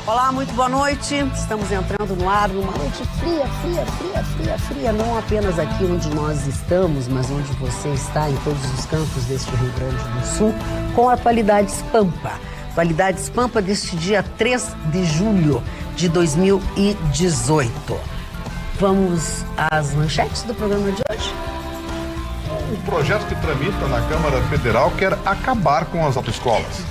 Olá, muito boa noite. Estamos entrando no ar numa noite fria, não apenas aqui onde nós estamos, mas onde você está em todos os campos deste Rio Grande do Sul, com a Atualidades Pampa. Atualidades Pampa deste dia 3 de julho de 2018. Vamos às manchetes do programa de hoje? O projeto que tramita na Câmara Federal quer acabar com as autoescolas.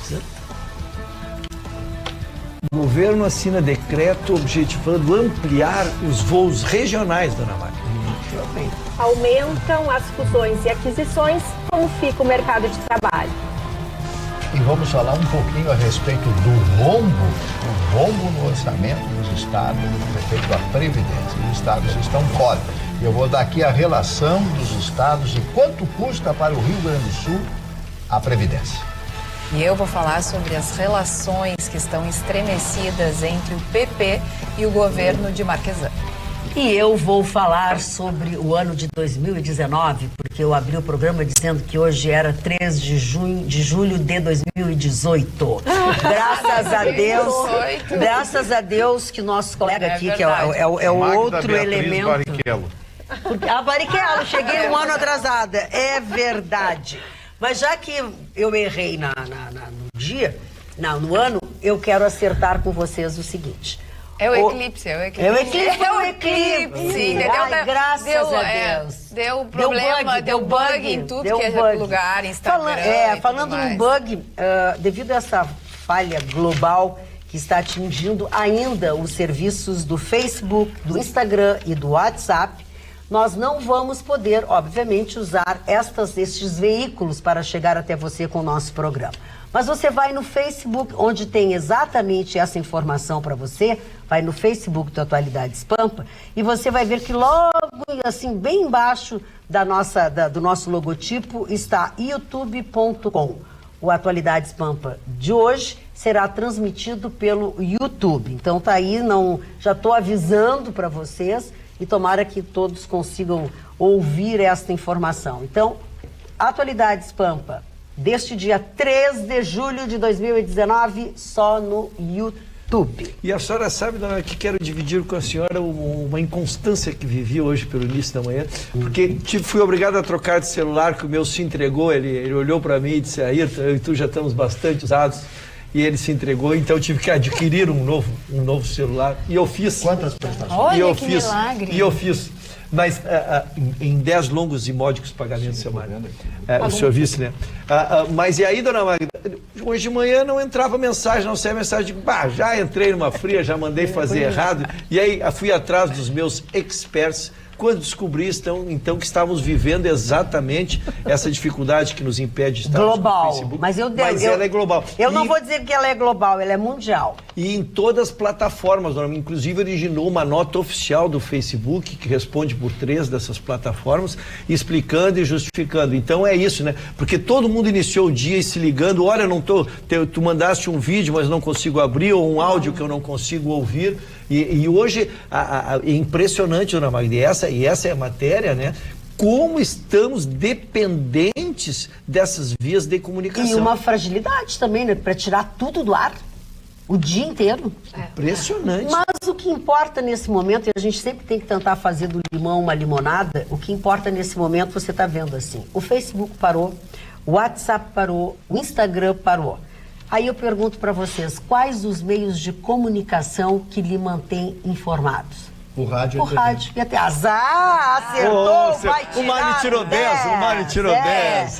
O governo assina decreto objetivando ampliar os voos regionais, dona Mari. Aumentam as fusões e aquisições, como fica o mercado de trabalho. E vamos falar um pouquinho a respeito do rombo no orçamento dos estados, no respeito à Previdência. Os estados estão fora. Eu vou dar aqui a relação dos estados e quanto custa para o Rio Grande do Sul a Previdência. E eu vou falar sobre as relações que estão estremecidas entre o PP e o governo de Marquesan. E eu vou falar sobre o ano de 2019, porque eu abri o programa dizendo que hoje era 3 de julho de 2018. Graças a Deus que o nosso colega aqui, que é o outro elemento... A Barrichello, cheguei um ano atrasada, é verdade. Mas já que eu errei no ano, eu quero acertar com vocês o seguinte. É o eclipse. Entendeu? Ai, graças a Deus. Deu problema, deu bug em tudo que é lugar, Instagram. Falando num bug, devido a essa falha global que está atingindo ainda os serviços do Facebook, do Instagram e do WhatsApp, nós não vamos poder, obviamente, usar estes veículos para chegar até você com o nosso programa. Mas você vai no Facebook, onde tem exatamente essa informação para você, vai no Facebook do Atualidades Pampa, e você vai ver que logo, assim, bem embaixo do nosso logotipo, está youtube.com. O Atualidades Pampa de hoje será transmitido pelo YouTube. Então tá aí, já estou avisando para vocês, e tomara que todos consigam ouvir esta informação. Então, Atualidades Pampa, deste dia 3 de julho de 2019, só no YouTube. E a senhora sabe, dona, que quero dividir com a senhora uma inconstância que vivi hoje pelo início da manhã, porque fui obrigado a trocar de celular, que o meu se entregou, ele olhou para mim e disse, Ayrton, eu e tu já estamos bastante usados, e ele se entregou, então eu tive que adquirir um novo celular, e eu fiz. Quantas prestações? Olha que milagre. E eu fiz. Mas em 10 longos e módicos pagamentos semanais. O senhor vice, né? Mas e aí, dona Magda, hoje de manhã não entrava mensagem, não saía mensagem, digo, já entrei numa fria, já mandei fazer errado. E aí fui atrás dos meus experts, quando descobri então que estávamos vivendo exatamente essa dificuldade que nos impede de estar global. No Facebook. Mas ela é global. Não vou dizer que ela é global, ela é mundial. E em todas as plataformas, dona, inclusive originou uma nota oficial do Facebook, que responde por 3 dessas plataformas, explicando e justificando. Então é isso, né? Porque todo mundo iniciou o dia e se ligando, olha, tu mandaste um vídeo, mas não consigo abrir, ou um áudio que eu não consigo ouvir. E hoje é impressionante, dona Magda, e essa é a matéria, né? Como estamos dependentes dessas vias de comunicação. E uma fragilidade também, né? Para tirar tudo do ar o dia inteiro. Impressionante. Mas o que importa nesse momento, e a gente sempre tem que tentar fazer do limão uma limonada, o que importa nesse momento, você está vendo assim, o Facebook parou, o WhatsApp parou, o Instagram parou. Aí eu pergunto para vocês, quais os meios de comunicação que lhe mantêm informados? O rádio. O rádio e até azar, acertou, vai tirar. O Mari tirou 10, o Mari tirou 10.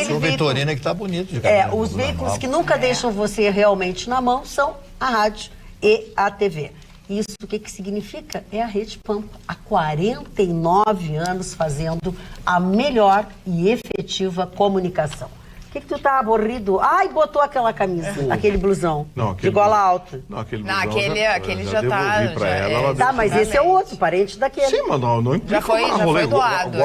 O Vitorina que tá bonito de cabelo. Os veículos que nunca deixam você realmente na mão são a rádio e a TV. Isso o que significa? É a Rede Pampa, há 49 anos fazendo a melhor e efetiva comunicação. O que tu tá aborrido? Ai, botou aquela camisa, aquele blusão de gola alta. Não, aquele Não, blusão aquele já tá. Pra ela Tá, mas esse é o outro, parente daquele. Sim, mas não implica. Já foi doado.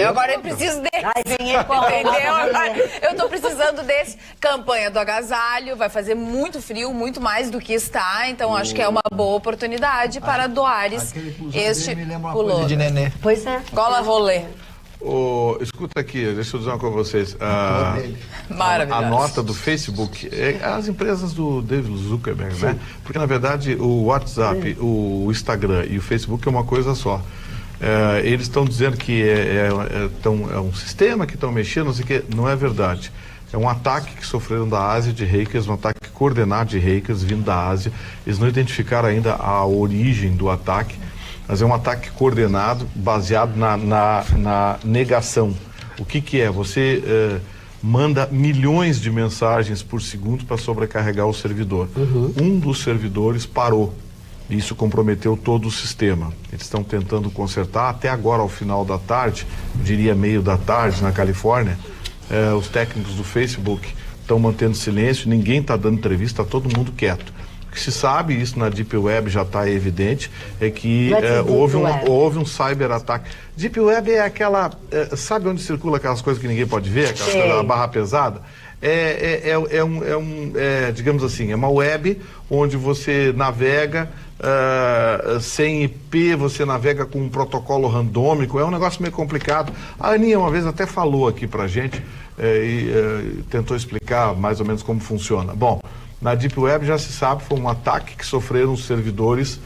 Agora eu preciso desse. Ai, vem aí com a entendeu? Eu tô precisando desse. Campanha do agasalho, vai fazer muito frio, muito mais do que está. Então acho que é uma boa oportunidade para doares este me lembra uma pullover. coisa de nenê. Pois é. Gola rolê. Escuta aqui, deixa eu dizer uma coisa pra vocês. Maravilhoso. A nota do Facebook, as empresas do David Zuckerberg, né? Porque, na verdade, o WhatsApp, o Instagram e o Facebook é uma coisa só. Eles estão dizendo que é um sistema que estão mexendo, não sei o que. Não é verdade. É um ataque que sofreram da Ásia de hackers, um ataque coordenado de hackers vindo da Ásia. Eles não identificaram ainda a origem do ataque, mas é um ataque coordenado, baseado na negação. O que é? Você manda milhões de mensagens por segundo para sobrecarregar o servidor. Um dos servidores parou. Isso comprometeu todo o sistema. Eles estão tentando consertar. Até agora, ao final da tarde, eu diria meio da tarde, na Califórnia, os técnicos do Facebook estão mantendo silêncio, ninguém está dando entrevista, está todo mundo quieto. O que se sabe, isso na Deep Web já está evidente, é que houve um cyber-ataque. Deep Web é aquela... sabe onde circula aquelas coisas que ninguém pode ver? Aquela barra pesada? Digamos assim, é uma web onde você navega sem IP, você navega com um protocolo randômico, é um negócio meio complicado. A Aninha uma vez até falou aqui pra gente e tentou explicar mais ou menos como funciona. Bom, na Deep Web já se sabe, foi um ataque que sofreram os servidores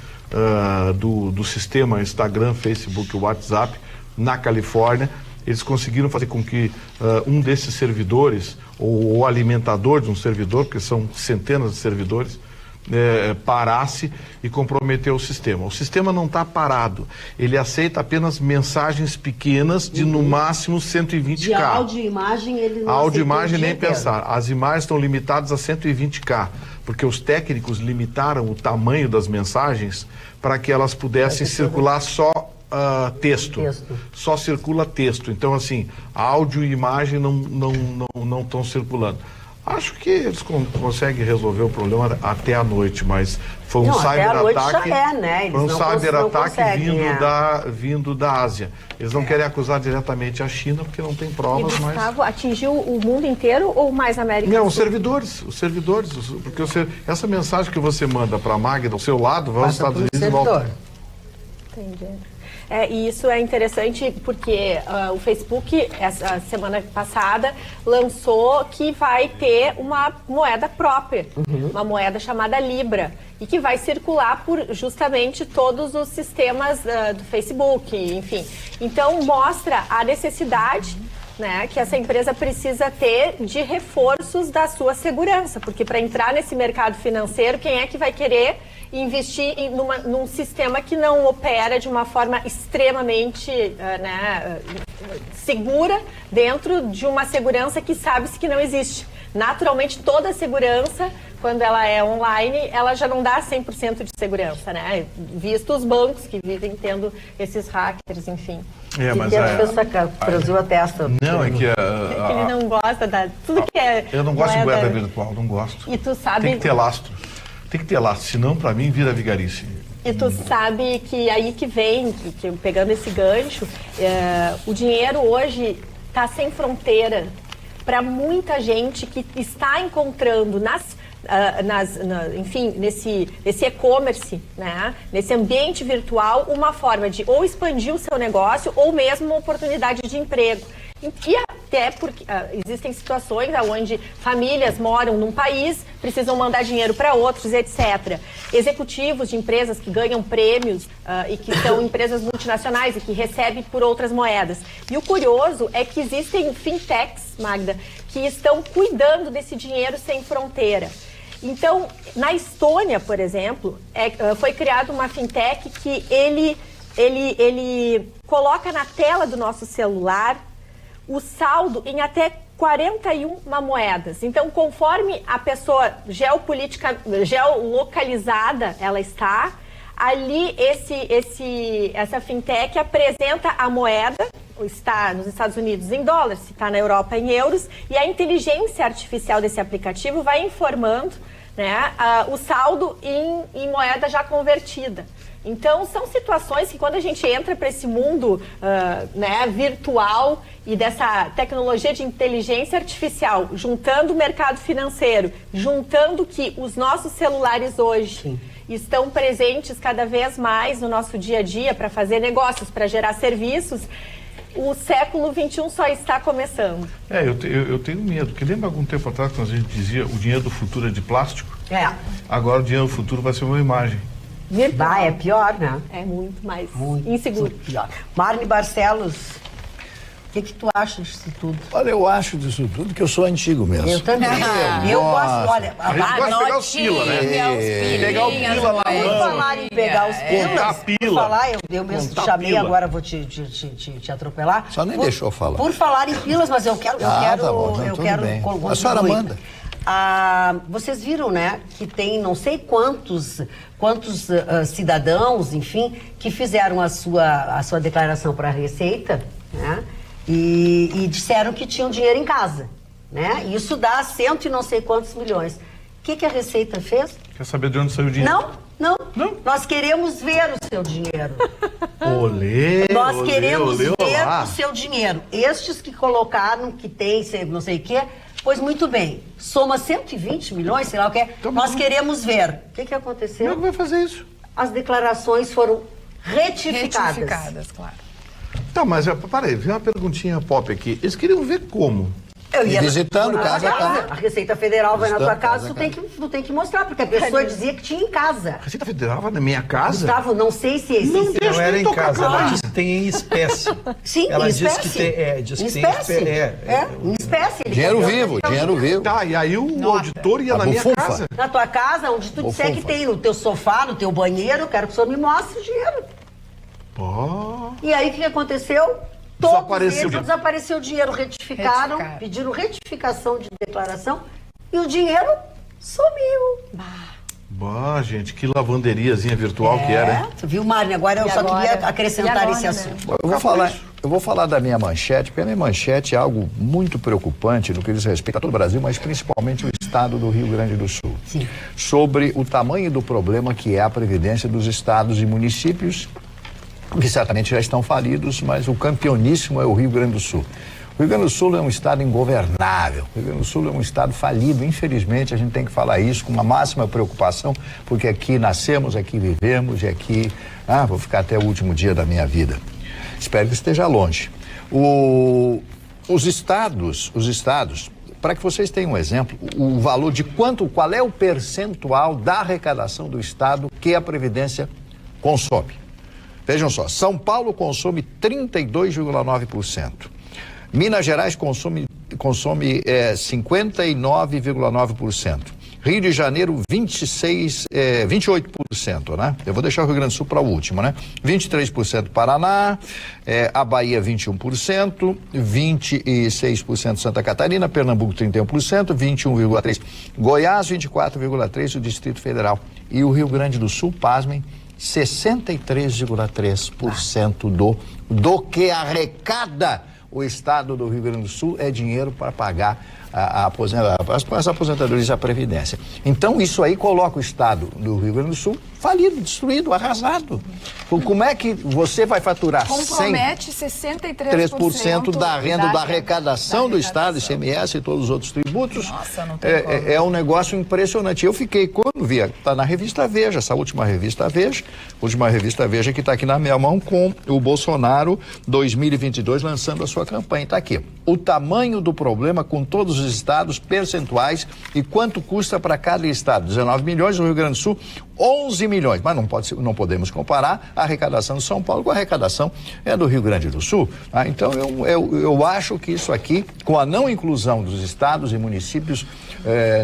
do sistema Instagram, Facebook, WhatsApp, na Califórnia. Eles conseguiram fazer com que um desses servidores, ou o alimentador de um servidor, porque são centenas de servidores, parasse e comprometeu o sistema. O sistema não está parado. Ele aceita apenas mensagens pequenas de no máximo 120K. De áudio e imagem ele não áudio e imagem nem inteiro. pensar. As imagens estão limitadas a 120K, porque os técnicos limitaram o tamanho das mensagens para que elas pudessem circular só texto. Só circula texto. Então, assim, áudio e imagem não estão circulando. Acho que eles conseguem resolver o problema até a noite, mas foi um cyber-ataque. Né? Foi um cyber-ataque vindo da Ásia. Eles não querem acusar diretamente a China porque não tem provas, e, Gustavo, atingiu o mundo inteiro ou mais a América do Sul? Não, os servidores, porque essa mensagem que você manda para a Magda do seu lado vai aos Estados Unidos e volta. Entendi. E isso é interessante porque o Facebook, essa semana passada, lançou que vai ter uma moeda própria, uma moeda chamada Libra, e que vai circular por justamente todos os sistemas do Facebook, enfim. Então, mostra a necessidade, né, que essa empresa precisa ter de reforços da sua segurança, porque para entrar nesse mercado financeiro, quem é que vai querer investir num sistema que não opera de uma forma extremamente segura, dentro de uma segurança que sabe-se que não existe. Naturalmente, toda a segurança, quando ela é online, ela já não dá 100% de segurança, né? Visto os bancos que vivem tendo esses hackers, enfim. Mas franziu a testa. Não, é que ele não gosta tudo que é eu não gosto de moeda virtual, não gosto. E tu sabe... Tem que ter lastro. Tem que ter lastro, senão para mim vira vigarice. E tu sabe que aí que vem, pegando esse gancho, o dinheiro hoje está sem fronteira para muita gente que está encontrando enfim, nesse e-commerce, né, nesse ambiente virtual, uma forma de ou expandir o seu negócio ou mesmo uma oportunidade de emprego. E até porque existem situações onde famílias moram num país, precisam mandar dinheiro para outros, etc. Executivos de empresas que ganham prêmios e que são empresas multinacionais e que recebem por outras moedas. E o curioso é que existem fintechs, Magda, que estão cuidando desse dinheiro sem fronteira. Então, na Estônia, por exemplo, foi criada uma fintech que ele coloca na tela do nosso celular o saldo em até 41 moedas. Então, conforme a pessoa geolocalizada ela está, ali essa fintech apresenta a moeda, está nos Estados Unidos em dólares, se está na Europa em euros, e a inteligência artificial desse aplicativo vai informando, né, o saldo em moeda já convertida. Então, são situações que quando a gente entra para esse mundo virtual e dessa tecnologia de inteligência artificial, juntando o mercado financeiro, juntando que os nossos celulares hoje estão presentes cada vez mais no nosso dia a dia para fazer negócios, para gerar serviços, o século XXI só está começando. Eu tenho medo, porque lembra algum tempo atrás quando a gente dizia o dinheiro do futuro é de plástico? Agora o dinheiro do futuro vai ser uma imagem. É pior, né? É muito mais inseguro. Pior. Marne Barcelos, o que tu acha disso tudo? Olha, eu acho disso tudo que eu sou antigo mesmo. Eu também. Eu gosto, olha... A gente gosta de pegar os pila, né? Pegar o pila na Por mão. falar em pegar os pilas, por falar, eu mesmo te chamei, pila. agora vou te atropelar. Só nem deixou falar. Por falar em pilas, mas eu quero... Tá bom, não, eu tudo quero bem. contribuir. A senhora manda. Vocês viram, né, que tem não sei quantos cidadãos, enfim, que fizeram a sua declaração para a Receita, né, e disseram que tinham dinheiro em casa, né? Isso dá 100 e não sei quantos milhões. O que a Receita fez? Quer saber de onde saiu o dinheiro? Não. Nós queremos ver o seu dinheiro. Nós queremos ver o seu dinheiro. Estes que colocaram que tem, não sei o quê, pois muito bem, soma 120 milhões, sei lá o que é, nós queremos ver. O que aconteceu? Como é que vai fazer isso? As declarações foram retificadas. Retificadas, claro. Tá, mas peraí, vem uma perguntinha pop aqui. Eles queriam ver como? Visitando casa a casa. A Receita Federal vai na tua Visitando casa, casa tu tem que mostrar, porque a pessoa dizia que tinha em casa. A Receita Federal vai na minha casa? Gustavo, não sei se Não era em casa, ela lá. disse que tem em espécie. Sim, ela em disse espécie. que tem, diz que em tem espécie. em Em espécie. Ele Dinheiro quer- vivo, dinheiro vivo. Tá, e aí o auditor ia A na minha bufunfa. casa. Na tua casa, onde tu disser que Bufunfa. tem no teu sofá, no teu banheiro, eu quero que o senhor me mostre o dinheiro. Pô. E aí o que aconteceu? Todos Desapareceu. eles desapareceu o dinheiro, retificaram, pediram retificação de declaração e o dinheiro sumiu. Bah, gente, que lavanderiazinha virtual que era, hein? Tu viu, Marne? Agora eu E só agora? queria acrescentar E agora, esse né? assunto. Eu vou falar da minha manchete, porque a minha manchete é algo muito preocupante no que diz respeito a todo o Brasil, mas principalmente o estado do Rio Grande do Sul. Sim. Sobre o tamanho do problema que é a previdência dos estados e municípios, que certamente já estão falidos, mas o campeoníssimo é o Rio Grande do Sul. O Rio Grande do Sul é um estado ingovernável, o Rio Grande do Sul é um estado falido, infelizmente a gente tem que falar isso com uma máxima preocupação, porque aqui nascemos, aqui vivemos e aqui, vou ficar até o último dia da minha vida. Espero que esteja longe. Os estados, para que vocês tenham um exemplo, o valor de qual é o percentual da arrecadação do estado que a Previdência consome. Vejam só, São Paulo consome 32,9%. Minas Gerais consome 59,9%. Rio de Janeiro, 28%, né? Eu vou deixar o Rio Grande do Sul para o último, né? 23% Paraná, a Bahia 21%, 26% Santa Catarina, Pernambuco 31%, 21,3% Goiás, 24,3% o Distrito Federal. E o Rio Grande do Sul, pasmem, 63,3% do que arrecada o estado do Rio Grande do Sul é dinheiro para pagar as aposentadorias e a Previdência. Então, isso aí coloca o estado do Rio Grande do Sul falido, destruído, arrasado. Como é que você vai faturar Compromete 3% da renda da arrecadação do estado, ICMS e todos os outros tributos? Nossa, não tem como. É um negócio impressionante. Eu fiquei, quando vi, está na revista Veja, essa última revista Veja que está aqui na minha mão, com o Bolsonaro 2022 lançando a sua campanha. Está aqui. O tamanho do problema com todos os estados, percentuais e quanto custa para cada estado. 19 milhões, no Rio Grande do Sul, 11 milhões. Mas não podemos comparar a arrecadação de São Paulo com a arrecadação do Rio Grande do Sul. Então, eu acho que isso aqui, com a não inclusão dos estados e municípios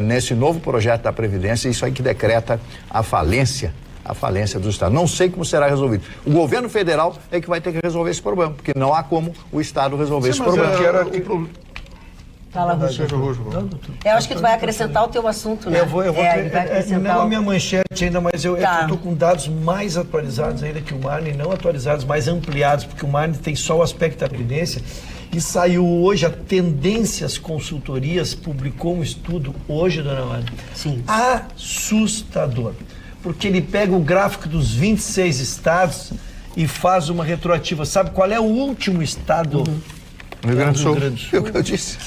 nesse novo projeto da Previdência, isso aí que decreta a falência do Estado. Não sei como será resolvido. O governo federal é que vai ter que resolver esse problema, porque não há como o Estado resolver esse problema. Fala, Rogério. Eu acho que tu vai acrescentar o teu assunto, né? Eu vou ele vai acrescentar não a minha manchete ainda, mas eu estou com dados mais atualizados ainda que o Marne, não atualizados, mais ampliados, porque o Marne tem só o aspecto da Previdência. E saiu hoje, a Tendências Consultorias publicou um estudo hoje, dona Marne. Sim. Assustador. Porque ele pega o gráfico dos 26 estados e faz uma retroativa. Sabe qual é o último estado? Rio Grande do Sul. É o que eu disse.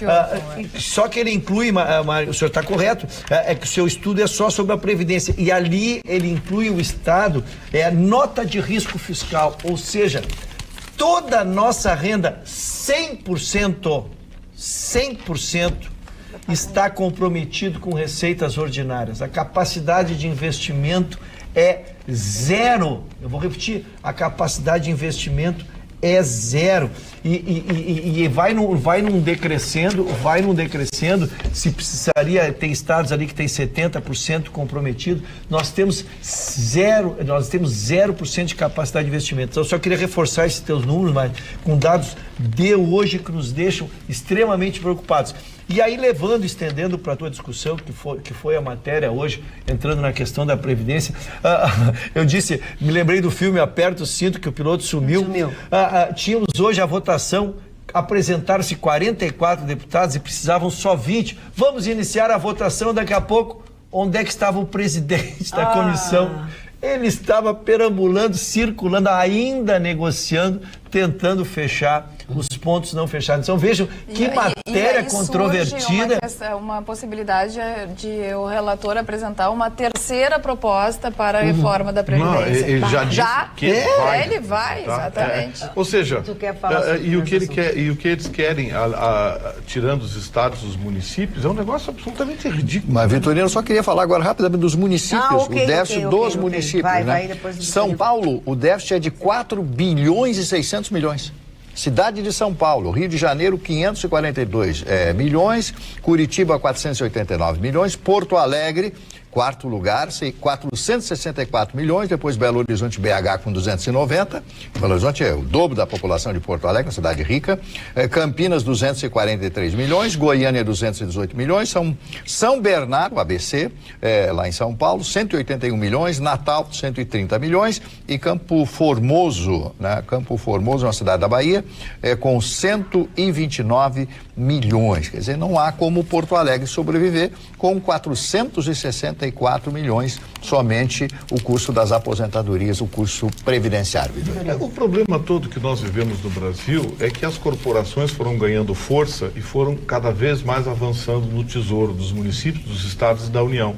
Só que ele inclui, o senhor está correto, é que o seu estudo é só sobre a Previdência. E ali ele inclui o estado, nota de risco fiscal, ou seja, toda a nossa renda, 100% está comprometido com receitas ordinárias. A capacidade de investimento é zero. Eu vou repetir, a capacidade de investimento é zero. E vai num decrescendo, se precisaria, tem estados ali que tem 70% comprometido, nós temos 0% de capacidade de investimento. Então, eu só queria reforçar esses teus números, mas com dados de hoje que nos deixam extremamente preocupados. E aí, estendendo para a tua discussão, que foi a matéria hoje, entrando na questão da Previdência, eu me lembrei do filme Aperta o Cinto, que o piloto sumiu. Tínhamos hoje a votação, apresentaram-se 44 deputados e precisavam só 20. Vamos iniciar a votação daqui a pouco. Onde é que estava o presidente da comissão? Ele estava perambulando, circulando, ainda negociando, tentando fechar os pontos não fechados. Então vejam que matéria controvertida. Uma possibilidade de o relator apresentar uma terceira proposta para a reforma da Previdência. Não, ele já disse que ele vai, exatamente. Ou seja, e o que eles querem, tirando os estados e os municípios, é um negócio absolutamente ridículo. Mas, Vitorino, eu só queria falar agora rapidamente dos municípios, o déficit dos municípios. São Paulo, o déficit é de 4 bilhões e 600 milhões. Cidade de São Paulo, Rio de Janeiro, 542 milhões, Curitiba, 489 milhões, Porto Alegre, quarto lugar, 464 milhões, depois Belo Horizonte, BH com 290, Belo Horizonte é o dobro da população de Porto Alegre, uma cidade rica, Campinas, 243 milhões, Goiânia, 218 milhões, São Bernardo, ABC, lá em São Paulo, 181 milhões, Natal, 130 milhões e Campo Formoso, né? Campo Formoso é uma cidade da Bahia, com 129 milhões, quer dizer, não há como Porto Alegre sobreviver com 464 milhões somente o custo das aposentadorias, o custo previdenciário. O problema todo que nós vivemos no Brasil é que as corporações foram ganhando força e foram cada vez mais avançando no tesouro dos municípios, dos estados e da União.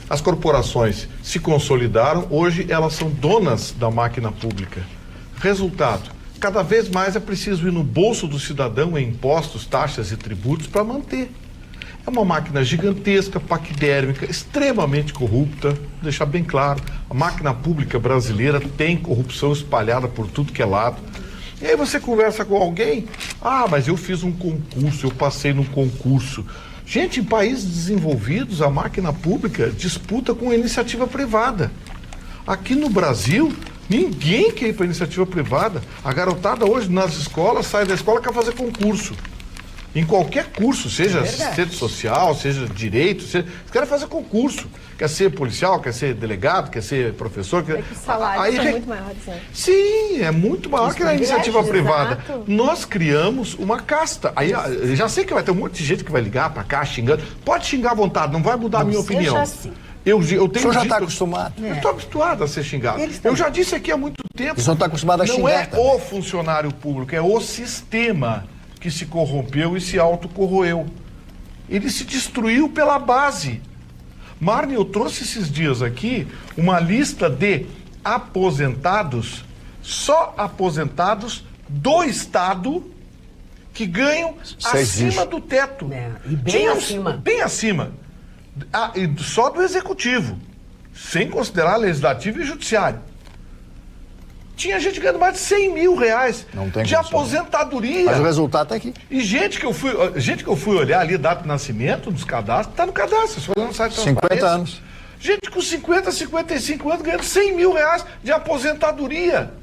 As corporações se consolidaram, hoje elas são donas da máquina pública. Resultado, cada vez mais é preciso ir no bolso do cidadão em impostos, taxas e tributos para manter. É uma máquina gigantesca, paquidérmica, extremamente corrupta, vou deixar bem claro, a máquina pública brasileira tem corrupção espalhada por tudo que é lado. E aí você conversa com alguém, mas eu fiz um concurso, eu passei num concurso. Gente, em países desenvolvidos, a máquina pública disputa com a iniciativa privada. Aqui no Brasil, ninguém quer ir para a iniciativa privada. A garotada hoje nas escolas, sai da escola e quer fazer concurso. Em qualquer curso, seja assistente social, seja direito, eles querem fazer concurso. Quer ser policial, quer ser delegado, quer ser professor. Os salários são muito maiores, né? Sim, é muito maior que a iniciativa privada. Exato. Nós criamos uma casta. Aí, já sei que vai ter um monte de gente que vai ligar para cá xingando. Pode xingar à vontade, não vai mudar a minha opinião. Eu tenho o senhor já está acostumado. Eu estou acostumado a ser xingado. Eu já disse aqui há muito tempo. O senhor está acostumado a xingar. Não é também. o funcionário público, é o sistema que se corrompeu e se autocorroeu. Ele se destruiu pela base. Marne, eu trouxe esses dias aqui uma lista de aposentados, só aposentados do Estado, que ganham acima do teto. E bem acima. Bem acima. E só do Executivo, sem considerar Legislativo e Judiciário. Tinha gente ganhando mais de 100 mil reais de aposentadoria. Mas o resultado está aqui. E gente que eu fui olhar ali, data de nascimento, nos cadastros, está no cadastro, se for no site 50 anos. Gente com 50, 55 anos ganhando 100 mil reais de aposentadoria.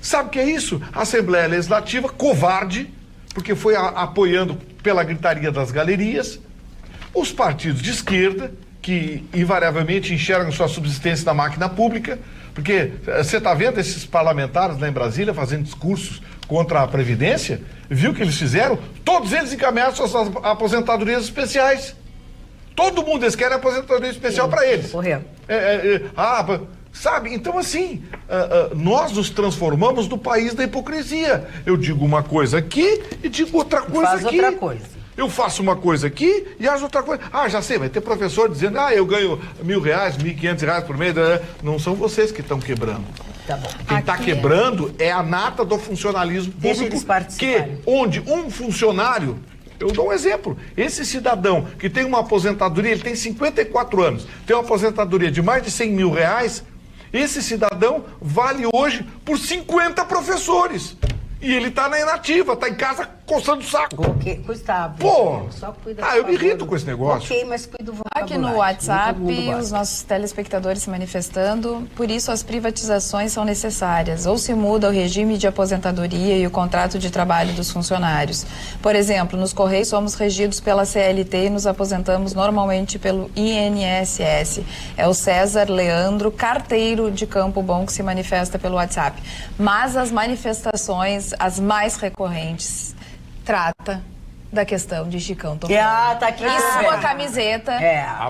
Sabe o que é isso? A Assembleia Legislativa, covarde, porque foi apoiando pela gritaria das galerias, os partidos de esquerda, que invariavelmente enxergam sua subsistência na máquina pública, porque você está vendo esses parlamentares lá em Brasília fazendo discursos contra a Previdência? Viu o que eles fizeram? Todos eles encaminharam suas aposentadorias especiais. Todo mundo, eles querem aposentadoria especial para eles. Correto. Sabe? Então, assim, nós nos transformamos no país da hipocrisia. Eu digo uma coisa aqui e digo outra coisa aqui. Faz outra coisa. Eu faço uma coisa aqui e acho outra coisa. Já sei, vai ter professor dizendo, eu ganho R$1.000, R$1.500 por mês. Não são vocês que estão quebrando. Tá bom. Quem está quebrando é a nata do funcionalismo público. Deixa eles participarem. Onde um funcionário, eu dou um exemplo, esse cidadão que tem uma aposentadoria, ele tem 54 anos, tem uma aposentadoria de mais de 100 mil reais, esse cidadão vale hoje por 50 professores. E ele tá na inativa, tá em casa coçando o saco. Ok, Gustavo. Pô! Só cuida Eu do me irrito favor. com esse negócio. Ok, mas cuida do vocabulário. Aqui no Nem WhatsApp, todo mundo gosta. os nossos telespectadores se manifestando, por isso as privatizações são necessárias. Ou se muda o regime de aposentadoria e o contrato de trabalho dos funcionários. Por exemplo, nos Correios somos regidos pela CLT e nos aposentamos normalmente pelo INSS. É o César Leandro, carteiro de Campo Bom, que se manifesta pelo WhatsApp. Mas as manifestações, as mais recorrentes, trata da questão de Chicão Tofani. Tá aqui. E sua camiseta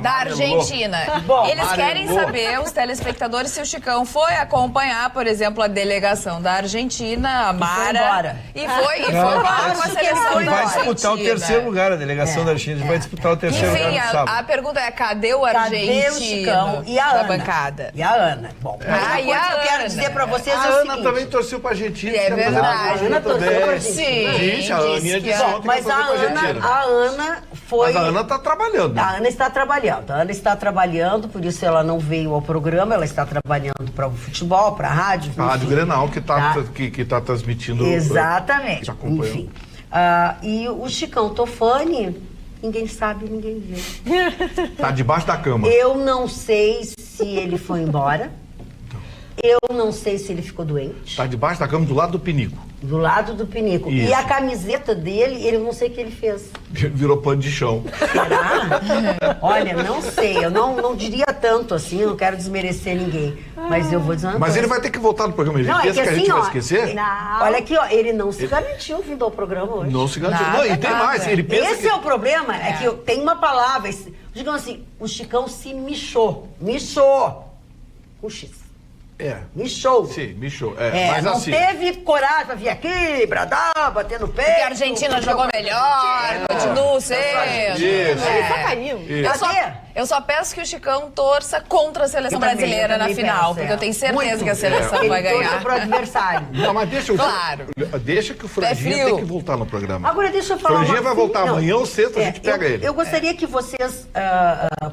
da Argentina. Bom, Eles querem saber, os telespectadores, se o Chicão foi acompanhar, por exemplo, a delegação da Argentina, a Mara. E foi embora com a seleção E da vai disputar o Argentina. terceiro lugar, a delegação da Argentina vai disputar o terceiro lugar Enfim, no sábado. a pergunta é, cadê o Cadê argentino o Chicão e a da Ana? bancada? E a Ana. Bom, e outra coisa a que eu quero Ana? dizer pra vocês A é o Ana seguinte. também torceu pra Argentina. É verdade. A Ana torceu pra Argentina. Sim, Gente, a Aninha disse disse que ontem que Mas vai a torcer pra Argentina. Ana foi... Mas a Ana tá trabalhando. Né? A Ana está trabalhando. A Ana está trabalhando, por isso ela não veio ao programa. Ela está trabalhando para o futebol, para a rádio. A Rádio enfim. Grenal que tá, Tá. que tá transmitindo. Exatamente. Te acompanhando. Enfim. E o Chicão Tofani, ninguém sabe, ninguém vê. Tá debaixo da cama. Eu não sei se ele foi embora. Eu não sei se ele ficou doente. Tá debaixo da cama do lado do pinico. Do lado do pinico. Isso. E a camiseta dele, ele não sei o que ele fez. Virou pano de chão. Será? Olha, não sei. Eu não diria tanto assim, eu não quero desmerecer ninguém. Mas eu vou dizer uma Mas coisa. ele vai ter que voltar no programa. Ele Não, pensa que a gente vai esquecer? Não. Olha aqui, ó, ele não se garantiu vindo ao programa hoje. Não se garantiu. Nada, Não, e tem nada. mais. Ele pensa Esse que... é o problema, é que tem uma palavra, digamos assim, o Chicão se michou. Com X. Michou. Sim, michou. Mas não assim... teve coragem pra vir aqui, bradar, bater no peito. Porque a Argentina jogou melhor, continua sendo. Isso. Eu só peço que o Chicão torça contra a seleção brasileira na final, porque eu tenho certeza que a seleção vai ganhar. Pro adversário. Não, mas deixa Claro. Deixa que o Franjinha frio. tem que voltar no programa. Agora deixa eu falar Franjinha vai voltar não. amanhã ou sexta, a gente pega ele. Eu gostaria que vocês,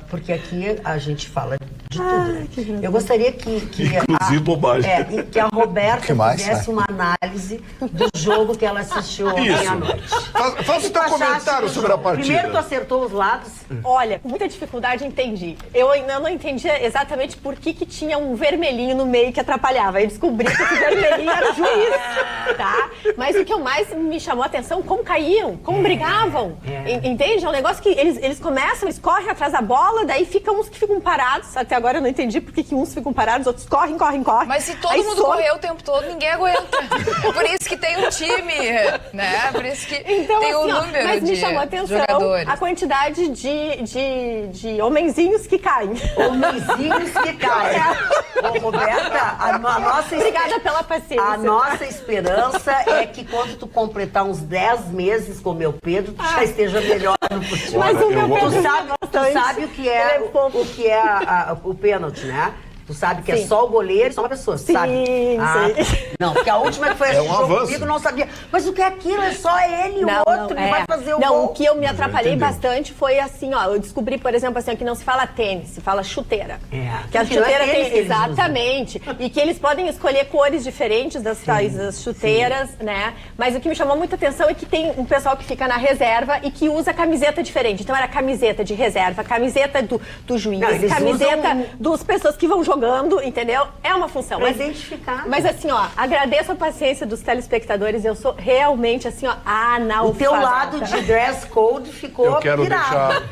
porque aqui a gente fala de tudo, né? Eu gostaria que Inclusive bobagem. que a Roberta Que mais, fizesse uma análise do jogo que ela assistiu ontem Isso. à noite. Faça o teu comentário sobre a partida. Primeiro tu acertou os lados. Olha, com muita dificuldade entendi. Eu ainda não entendia exatamente por que tinha um vermelhinho no meio que atrapalhava. Eu descobri que esse vermelhinho era o juiz, tá? Mas o que mais me chamou a atenção, como caíam, como brigavam. Entende? É um negócio que eles começam, eles correm atrás da bola, daí ficam uns que ficam parados. Até agora eu não entendi por que uns ficam parados, outros correm. Mas se todo mundo correr o tempo todo, ninguém aguenta. Por isso que tem um time, né? Por isso que Então, tem um assim, número mas me de chamou a atenção jogadores. a quantidade de homenzinhos que caem. Homenzinhos que caem. Ô, Roberta, a nossa Obrigada pela paciência. A nossa esperança é que quando tu completar uns 10 meses com o meu Pedro, tu já esteja melhor no futebol. Mas o meu Pedro Tu sabe bastante. o que é, Ele é fofo. o que é o pênalti, né? Tu sabe que é Sim. só o goleiro e só uma pessoa, Sim, sabe? sei. Não, porque a última que foi assistir um o jogo avanço. comigo não sabia. Mas o que é aquilo? É só ele e o outro que vai fazer o não, gol. o que eu me atrapalhei entendeu. bastante foi assim, ó, eu descobri, por exemplo, assim, ó, que não se fala tênis, se fala chuteira. Que a Porque não é chuteira tênis que tem, eles usam. exatamente, e que eles podem escolher cores diferentes das tais das chuteiras, né? Mas o que me chamou muita atenção é que tem um pessoal que fica na reserva e que usa camiseta diferente. Então era camiseta de reserva, camiseta do juiz, Não, eles camiseta usam- das pessoas que vão jogando, entendeu? É uma função. Pra Mas, identificar. mas assim, ó, agradeço a paciência dos telespectadores, eu sou realmente assim, ó, analfabeta. O teu lado de dress code ficou Eu quero virado.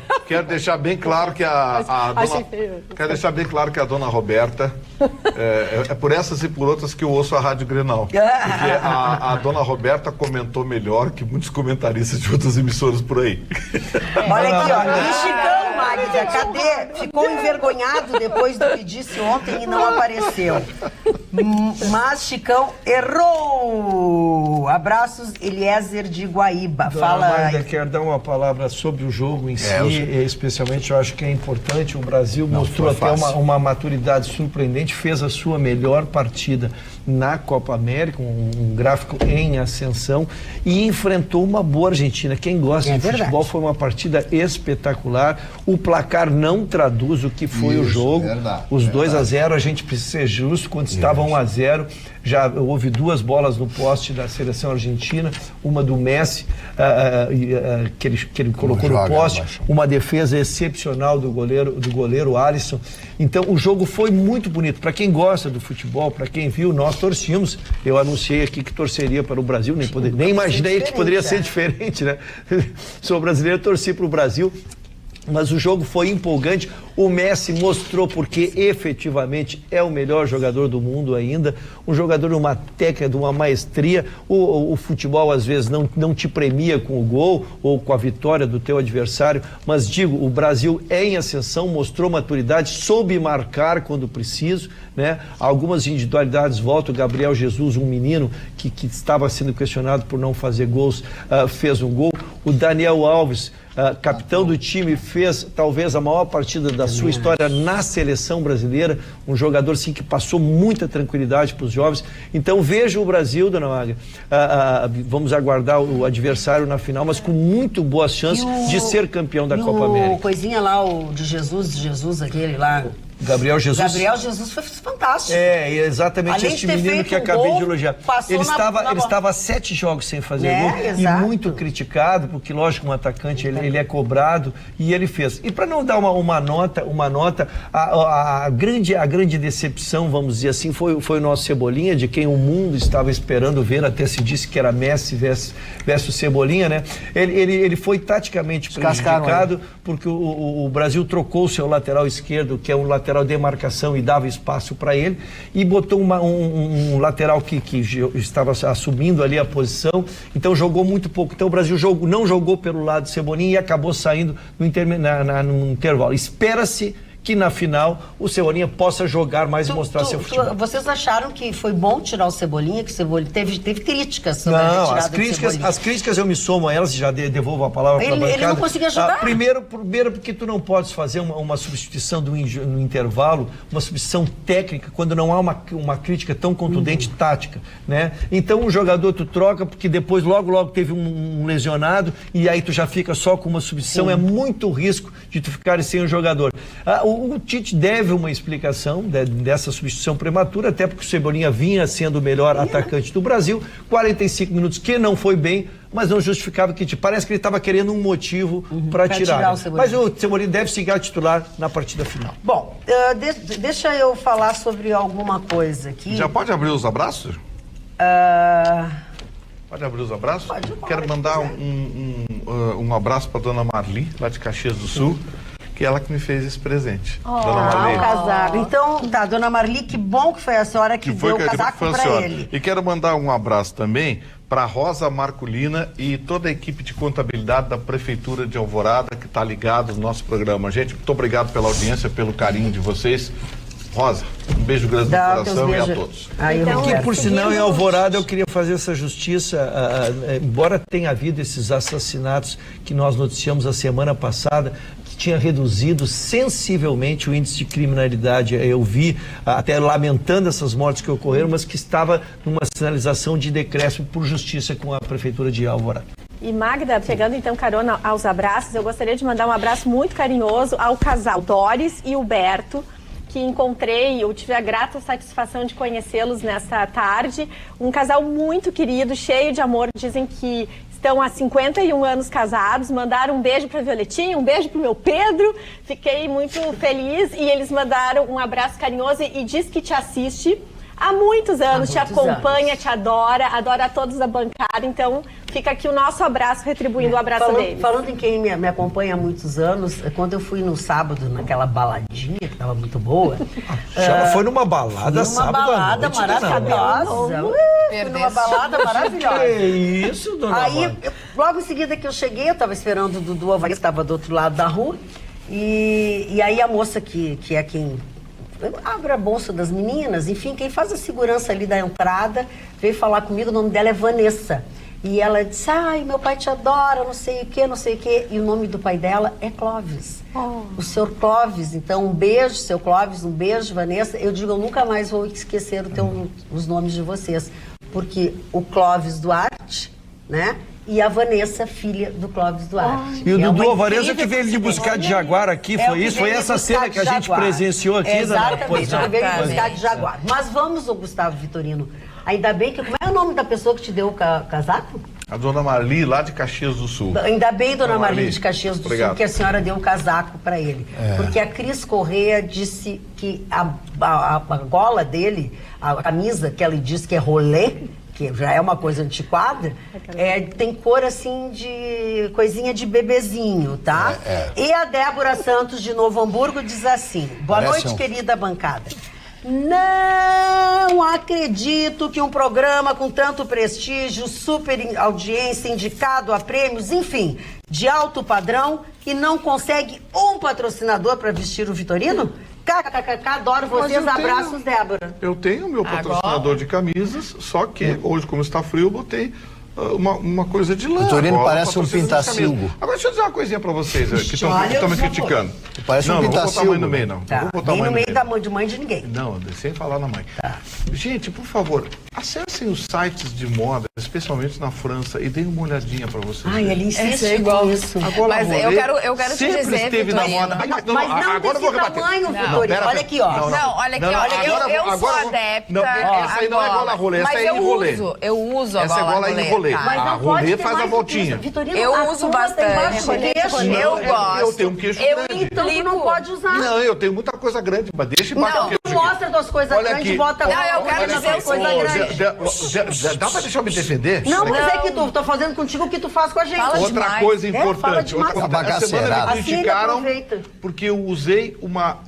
deixar bem claro que a Achei dona, feio. quero deixar bem claro que a dona Roberta é por essas e por outras que eu ouço a Rádio Grenal. Porque a dona Roberta comentou melhor que muitos comentaristas de outras emissoras por aí. Olha aqui, ó. E Chicão Magda, cadê? Ficou envergonhado depois do que disse ontem e não apareceu. Mas Chicão errou. Abraços, Eliezer de Guaíba. Fala. Magda, quero dar uma palavra sobre o jogo em si, especialmente eu acho que é importante. O Brasil mostrou até uma maturidade surpreendente, fez a sua melhor partida na Copa América, um gráfico em ascensão, e enfrentou uma boa Argentina. Quem gosta de futebol, foi uma partida espetacular. O placar não traduz o que foi o jogo. Os 2-0, a gente precisa ser justo, quando estava 1-0, já houve 2 bolas no poste da seleção argentina, uma do Messi, que ele colocou no poste, uma defesa excepcional do goleiro Alisson. Então o jogo foi muito bonito. Para quem gosta do futebol, para quem viu, nós torcíamos. Eu anunciei aqui que torceria para o Brasil, nem imaginei que poderia ser diferente, né? Sou brasileiro, torci para o Brasil. Mas o jogo foi empolgante. O Messi mostrou porque efetivamente é o melhor jogador do mundo ainda, um jogador de uma técnica, de uma maestria. O futebol às vezes não te premia com o gol ou com a vitória do teu adversário, mas digo, o Brasil é em ascensão, mostrou maturidade, soube marcar quando preciso, né? Algumas individualidades voltam. O Gabriel Jesus, um menino que estava sendo questionado por não fazer gols, fez um gol. O Daniel Alves, capitão do time, fez talvez a maior partida da sua história na seleção brasileira, um jogador sim que passou muita tranquilidade para os jovens. Então veja o Brasil, dona Maga, vamos aguardar o adversário na final, mas com muito boas chances de ser campeão da Copa América. O coisinha lá, o de Jesus, aquele lá... Gabriel Jesus foi fantástico. É exatamente este menino que acabei de elogiar. Ele estava há 7 jogos sem fazer gol, e muito criticado, porque lógico, um atacante ele é cobrado, e ele fez. E para não dar uma nota, a grande decepção, vamos dizer assim, foi o nosso Cebolinha, de quem o mundo estava esperando ver, até se disse que era Messi versus Cebolinha, né? Ele foi taticamente prejudicado, porque o Brasil trocou o seu lateral esquerdo, que é um lateral de marcação, e dava espaço para ele, e botou um lateral que estava assumindo ali a posição, então jogou muito pouco. Então o Brasil não jogou pelo lado de Cebolinha e acabou saindo no intervalo. Espera-se que na final o Cebolinha possa jogar mais e mostrar seu futebol. Vocês acharam que foi bom tirar o Cebolinha, que o Cebolinha teve críticas sobre a retirada do Cebolinha? As críticas eu me somo a elas e já devolvo a palavra para a bancada. Ele não conseguia jogar? Primeiro porque tu não podes fazer uma substituição no intervalo, uma substituição técnica, quando não há uma crítica tão contundente tática, né? Então o jogador tu troca, porque depois logo teve um lesionado, e aí tu já fica só com uma substituição. É muito risco de tu ficar sem o jogador. O Tite deve uma explicação dessa substituição prematura, até porque o Cebolinha vinha sendo o melhor atacante do Brasil. 45 minutos que não foi bem, mas não justificava que parece que ele estava querendo um motivo para tirar. Mas o Cebolinha deve seguir titular na partida final. Bom, deixa eu falar sobre alguma coisa aqui. Já pode abrir os abraços? Pode abrir os abraços? Pode. Quero mandar um abraço para dona Marli, lá de Caxias do Sul, que ela que me fez esse presente. Dona Marli. O casaco. Então, tá, dona Marli, que bom que foi a senhora que deu o casaco para ele. E quero mandar um abraço também para Rosa Marculina e toda a equipe de contabilidade da Prefeitura de Alvorada, que está ligado no nosso programa. Gente, muito obrigado pela audiência, pelo carinho de vocês. Rosa, um beijo grande no coração e a todos. Que, por sinal, em Alvorada, eu queria fazer essa justiça, embora tenha havido esses assassinatos que nós noticiamos a semana passada, que tinha reduzido sensivelmente o índice de criminalidade. Eu vi, até lamentando essas mortes que ocorreram, mas que estava numa sinalização de decréscimo por justiça com a Prefeitura de Alvorada. E Magda, pegando então carona aos abraços, eu gostaria de mandar um abraço muito carinhoso ao casal Doris e Huberto, que encontrei, eu tive a grata satisfação de conhecê-los nessa tarde. Um casal muito querido, cheio de amor. Dizem que estão há 51 anos casados. Mandaram um beijo para a Violetinha, um beijo para o meu Pedro. Fiquei muito feliz, e eles mandaram um abraço carinhoso e diz que te assiste há muitos anos, te acompanha, te adora a todos da bancada. Então fica aqui o nosso abraço, retribuindo o abraço deles. Falando em quem me acompanha há muitos anos, quando eu fui no sábado naquela baladinha que estava muito boa. Foi numa balada sábado à noite. Maravilhosa. Foi numa balada maravilhosa. Que isso, dona Aí, logo em seguida que eu cheguei, eu estava esperando o Dudu Alvarez, que estava do outro lado da rua. E aí a moça que é quem abre a bolsa das meninas, enfim, quem faz a segurança ali da entrada, veio falar comigo, o nome dela é Vanessa. E ela disse, ai, meu pai te adora, não sei o quê, não sei o quê. E o nome do pai dela é Clóvis. O senhor Clóvis. Então, um beijo, seu Clóvis, um beijo, Vanessa. Eu digo, eu nunca mais vou esquecer os nomes de vocês. Porque o Clóvis Duarte, né? E a Vanessa, filha do Clóvis Duarte. E o Dudu Alvarez que veio de buscar de Jaguar aqui, foi isso? Foi essa cena que a gente presenciou aqui? Exatamente, ele veio de buscar de Jaguar. Mas vamos, o Gustavo Vitorino. Ainda bem que... Como é o nome da pessoa que te deu o casaco? A dona Marli, lá de Caxias do Sul. Ainda bem, dona Marli de Caxias do Sul, que a senhora deu o casaco para ele. Porque a Cris Correia disse que a gola dele, a camisa que ela disse que é rolê, que já é uma coisa antiquada, tem cor assim de coisinha de bebezinho, tá? E a Débora Santos de Novo Hamburgo diz assim, boa noite, querida bancada. Não acredito que um programa com tanto prestígio, super audiência, indicado a prêmios, enfim, de alto padrão e não consegue um patrocinador para vestir o Vitorino? KKKK, adoro vocês, abraços, Débora. Eu tenho meu patrocinador de camisas, só que hoje, como está frio, eu botei uma coisa de lã. O Vitorino parece um pintacilgo. Agora deixa eu dizer uma coisinha pra vocês que estão me criticando. Parece um pintacilgo. Não vou botar a mãe no meio, não. Tá. Não vou botar Nem a no mãe meio de mãe de ninguém. Não, sem falar na mãe. Tá. Gente, por favor, acessem os sites de moda, especialmente na França, e deem uma olhadinha pra vocês. Ai, ele insiste É igual com isso. Mas eu quero te sempre dizer, esteve na Vitorino. moda. Mas não agora eu vou desse rebater. tamanho, Vitorino. Olha aqui, ó. Não, olha aqui, eu sou adepta. Não, essa aí não é gola rolê, essa é em rolê. Eu uso a essa é gola em rolê. Tá? Mas A não rolê pode ter faz a mais voltinha. Vitorino, Eu a uso tua bastante. tem baixo queixo. Eu gosto. Eu tenho um queixo grande. Então tu não pode usar. Não, eu tenho muita coisa grande, mas deixa embaixo o queixo. Tu mostra tuas coisas Olha grandes aqui. e bota Não, eu quero olha dizer só, o coisa seguinte. grande. Dá pra deixar eu me defender? Não, mas é que tu tô fazendo contigo o que tu faz com a gente. Fala Outra demais. coisa fala importante. demais. Outra coisa. Essa semana me Assim ele criticaram aproveita. porque eu usei uma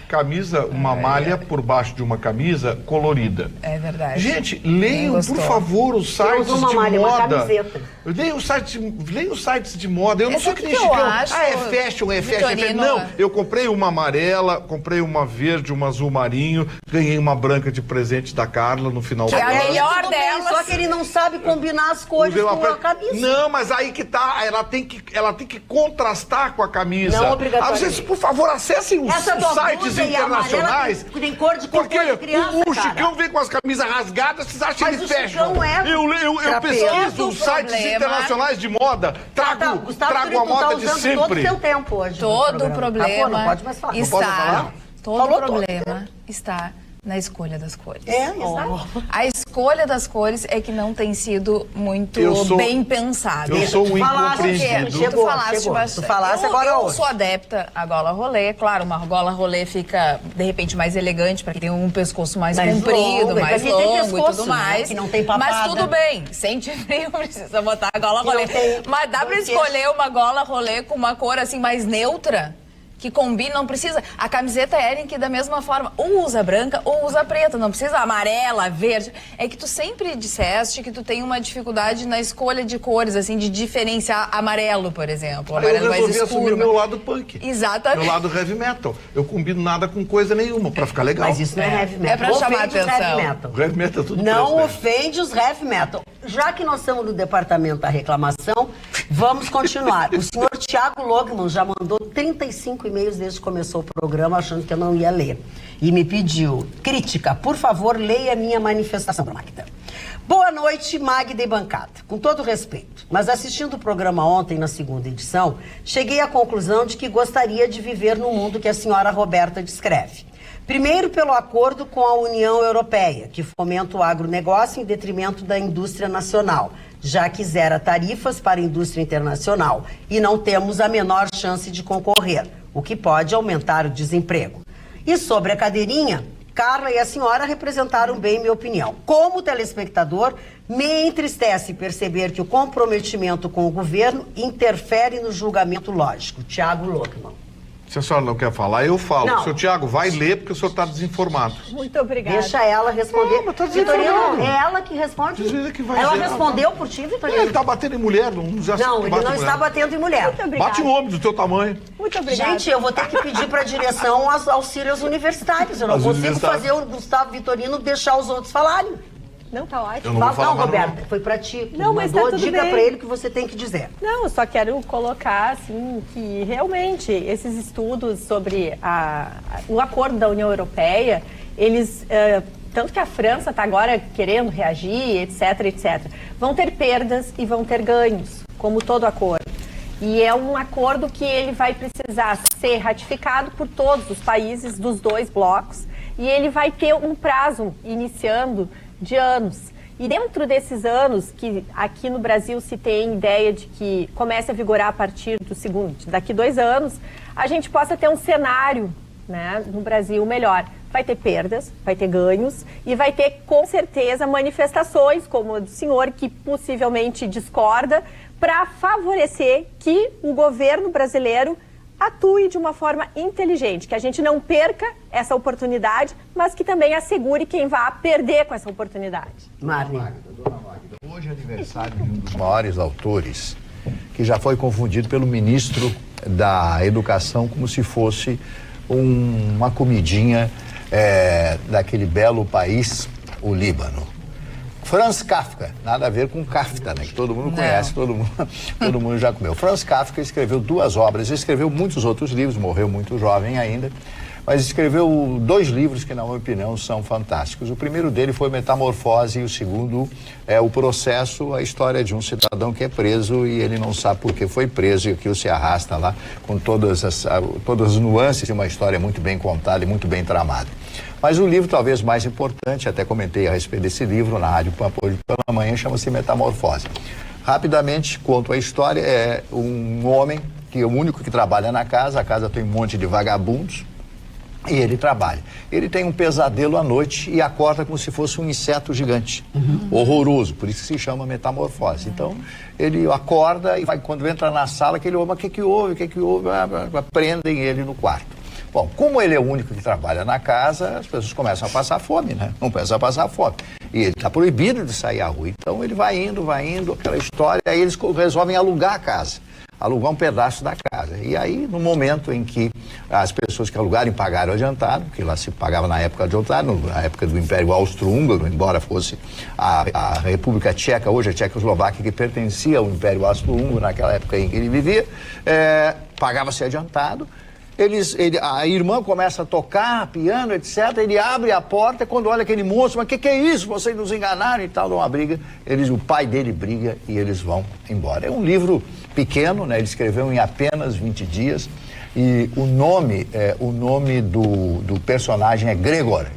camisa, uma malha por baixo de uma camisa colorida. É verdade. Gente, leiam, Gostou. por favor, os Eu sites uso uma de malha, uma moda. camiseta. Leiam os sites de moda. Eu não sou Sabe que o nem que eu Chicão. acho, É fashion, é fashion. Vitorino? Não, eu comprei uma amarela, comprei uma verde, uma azul marinho, ganhei uma branca de presente da Carla no final do Que é a ano. melhor Tudo bem, delas. Só que ele não sabe combinar as cores Usei uma com a pre- camisa. Não, mas aí que tá, ela tem que contrastar com a camisa. Não obrigatoriamente. Vocês, por favor, acessem os Essa tua sites blusa e a internacionais. amarela tem cor de Porque cocô de criança, o cara. Chicão vem com as camisas rasgadas, vocês acham Mas ele o fashion? Chicão é Eu trapeiro. pesquiso Todo os sites problema- internacionais de moda, trago Gustavo, a tu tá moda de usando todo o sempre. teu tempo hoje. no Todo o programa. problema Acabou, não pode mais falar. Não pode falar? Todo Falou o problema está na escolha das cores. Exato. A escolha das cores é que não tem sido muito Eu sou- bem pensada. Eu sou um Falasse, incompreendido. chegou, Tu falaste chegou. bastante. Tu falasse agora eu hoje. sou adepta à gola rolê. Claro, uma gola rolê fica, de repente, mais elegante, para quem tem um pescoço mais comprido, longo, mais pra quem tem longo e pescoço, tudo né, mais. que não tem papada. Mas tudo bem. Sente frio, precisa botar a gola Que não rolê. tem- Mas dá não pra tem- escolher uma gola rolê com uma cor assim mais neutra? Que combina, não precisa. A camiseta Hering, da mesma forma, ou usa branca ou usa preta, não precisa amarela, verde. É que tu sempre disseste que tu tem uma dificuldade na escolha de cores, assim, de diferenciar amarelo, por exemplo. Aí eu Amarelo mais resolvi assumir escuro. meu lado punk. Exatamente. Meu lado heavy metal. Eu combino nada com coisa nenhuma, pra ficar legal. Mas isso não é heavy metal. É pra chamar Ofende os atenção. heavy metal. O heavy metal é tudo Não preto, né? ofende os heavy metal. Já que nós estamos no departamento da reclamação, vamos continuar. O senhor Tiago Logman já mandou 35 e-mails desde que começou o programa, achando que eu não ia ler. E me pediu, crítica, por favor, leia a minha manifestação, Magda. Boa noite, Magda e bancada. Com todo respeito, mas assistindo o programa ontem, na segunda edição, cheguei à conclusão de que gostaria de viver no mundo que a senhora Roberta descreve. Primeiro, pelo acordo com a União Europeia, que fomenta o agronegócio em detrimento da indústria nacional, já que zera tarifas para a indústria internacional e não temos a menor chance de concorrer, o que pode aumentar o desemprego. E sobre a cadeirinha, Carla e a senhora representaram bem minha opinião. Como telespectador, me entristece perceber que o comprometimento com o governo interfere no julgamento lógico. Tiago Logman. Se a senhora não quer falar, eu falo. Não. Seu Tiago, vai ler porque o senhor está desinformado. Muito obrigada. Deixa ela responder. Mas tá Vitorino, desinformado. é ela que responde. Diz que vai Ela dizer, respondeu por ti, Vitorino? Ele está batendo em mulher, não já Não, ele bate não em está mulher. batendo em mulher. Muito obrigada. Bate um homem do teu tamanho. Muito obrigada. Gente, eu vou ter que pedir para a direção os auxílios universitários. Eu não Aos consigo universitários. fazer o Gustavo Vitorino deixar os outros falarem. Não, tá ótimo. Eu não vou falar mais Roberta, foi para ti. Não, mas tá Mandou, tudo diga bem. para ele o que você tem que dizer. Não, eu só quero colocar, assim, que realmente esses estudos sobre o acordo da União Europeia, eles, tanto que a França está agora querendo reagir, etc., vão ter perdas e vão ter ganhos, como todo acordo. E é um acordo que ele vai precisar ser ratificado por todos os países dos dois blocos, e ele vai ter um prazo iniciando de anos. E dentro desses anos, que aqui no Brasil se tem ideia de que comece a vigorar a partir daqui 2 anos, a gente possa ter um cenário, né, no Brasil melhor. Vai ter perdas, vai ter ganhos e vai ter, com certeza, manifestações, como a do senhor, que possivelmente discorda, para favorecer que o governo brasileiro atue de uma forma inteligente, que a gente não perca essa oportunidade, mas que também assegure quem vai perder com essa oportunidade. Marli. Dona Magda, hoje é aniversário de um dos maiores autores, que já foi confundido pelo ministro da Educação como se fosse uma comidinha daquele belo país, o Líbano. Franz Kafka, nada a ver com Kafta, né? Que todo mundo conhece, todo mundo já comeu. Franz Kafka escreveu 2 obras, escreveu muitos outros livros, morreu muito jovem ainda, mas escreveu 2 livros que, na minha opinião, são fantásticos. O primeiro dele foi Metamorfose e o segundo é O Processo, a história de um cidadão que é preso e ele não sabe por que foi preso e aquilo se arrasta lá com todas as nuances de uma história muito bem contada e muito bem tramada. Mas o livro talvez mais importante, até comentei a respeito desse livro na Rádio Pampa hoje pela manhã, chama-se Metamorfose. Rapidamente conto a história, é um homem que é o único que trabalha na casa, a casa tem um monte de vagabundos, e ele trabalha. Ele tem um pesadelo à noite e acorda como se fosse um inseto gigante, horroroso, por isso que se chama metamorfose. Então, ele acorda e quando entra na sala, que ele ouve, o que houve? Prendem ele no quarto. Bom, como ele é o único que trabalha na casa, as pessoas começam a passar fome, né? Não começam a passar fome. E ele está proibido de sair à rua. Então, ele vai indo, aquela história, aí eles resolvem alugar a casa. Alugar um pedaço da casa. E aí, no momento em que as pessoas que alugaram pagaram adiantado, que lá se pagava na época adiantado, na época do Império Austro-Húngaro, embora fosse a República Tcheca, hoje a Tchecoslováquia, que pertencia ao Império Austro-Húngaro, naquela época em que ele vivia, pagava-se adiantado. A irmã começa a tocar piano, etc. Ele abre a porta, quando olha aquele moço, mas que é isso? Vocês nos enganaram e tal, dá uma briga. O pai dele briga e eles vão embora. É um livro pequeno, né? Ele escreveu em apenas 20 dias. E o nome do personagem é Gregório,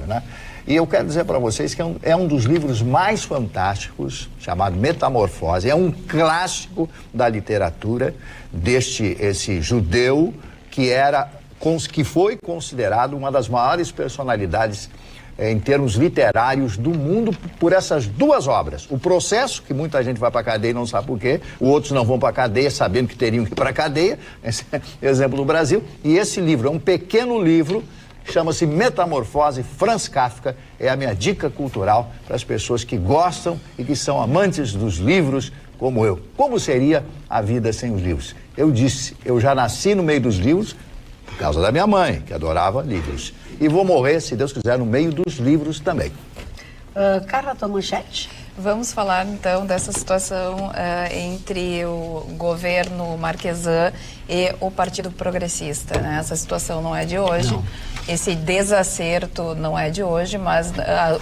né? E eu quero dizer para vocês que é um dos livros mais fantásticos, chamado Metamorfose. É um clássico da literatura esse judeu que foi considerado uma das maiores personalidades em termos literários do mundo por essas 2 obras. O Processo, que muita gente vai para a cadeia e não sabe por quê, outros não vão para a cadeia sabendo que teriam que ir para a cadeia, esse é exemplo do Brasil. E esse livro é um pequeno livro, chama-se Metamorfose, Franz Kafka, é a minha dica cultural para as pessoas que gostam e que são amantes dos livros como eu. Como seria a vida sem os livros? Eu disse, eu já nasci no meio dos livros por causa da minha mãe, que adorava livros. E vou morrer, se Deus quiser, no meio dos livros também. Carla, tua manchete? Vamos falar então dessa situação entre o governo Marquesan e o Partido Progressista, né? Essa situação não é de hoje, esse desacerto não é de hoje, mas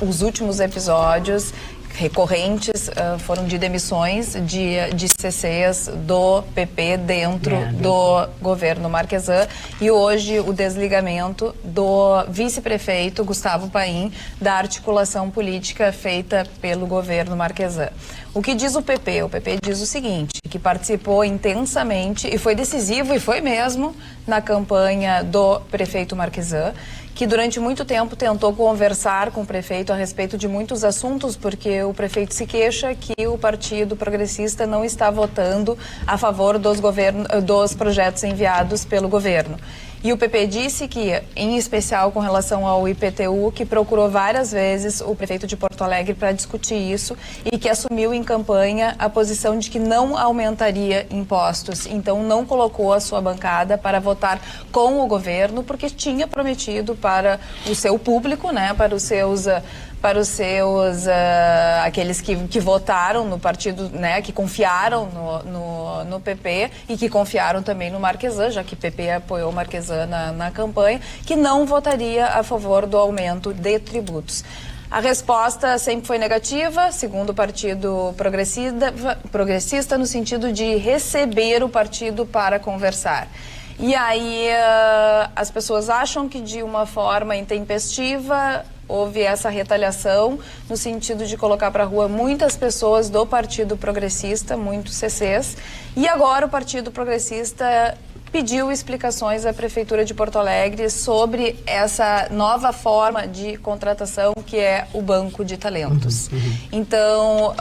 os últimos episódios recorrentes foram de demissões de CCs do PP dentro do governo Marquesan e hoje o desligamento do vice-prefeito Gustavo Paim da articulação política feita pelo governo Marquesan. O que diz o PP? O PP diz o seguinte, que participou intensamente e foi decisivo, e foi mesmo, na campanha do prefeito Marquesan, que durante muito tempo tentou conversar com o prefeito a respeito de muitos assuntos, porque o prefeito se queixa que o Partido Progressista não está votando a favor dos projetos enviados pelo governo. E o PP disse que, em especial com relação ao IPTU, que procurou várias vezes o prefeito de Porto Alegre para discutir isso e que assumiu em campanha a posição de que não aumentaria impostos. Então, não colocou a sua bancada para votar com o governo, porque tinha prometido para o seu público, né, para os seus aqueles que votaram no partido, né, que confiaram no PP e que confiaram também no Marquesan, já que o PP apoiou o Marquesan na campanha, que não votaria a favor do aumento de tributos. A resposta sempre foi negativa, segundo o Partido Progressista, no sentido de receber o partido para conversar. E aí as pessoas acham que de uma forma intempestiva houve essa retaliação no sentido de colocar para a rua muitas pessoas do Partido Progressista, muitos CCs, e agora o Partido Progressista pediu explicações à Prefeitura de Porto Alegre sobre essa nova forma de contratação que é o Banco de Talentos. Então,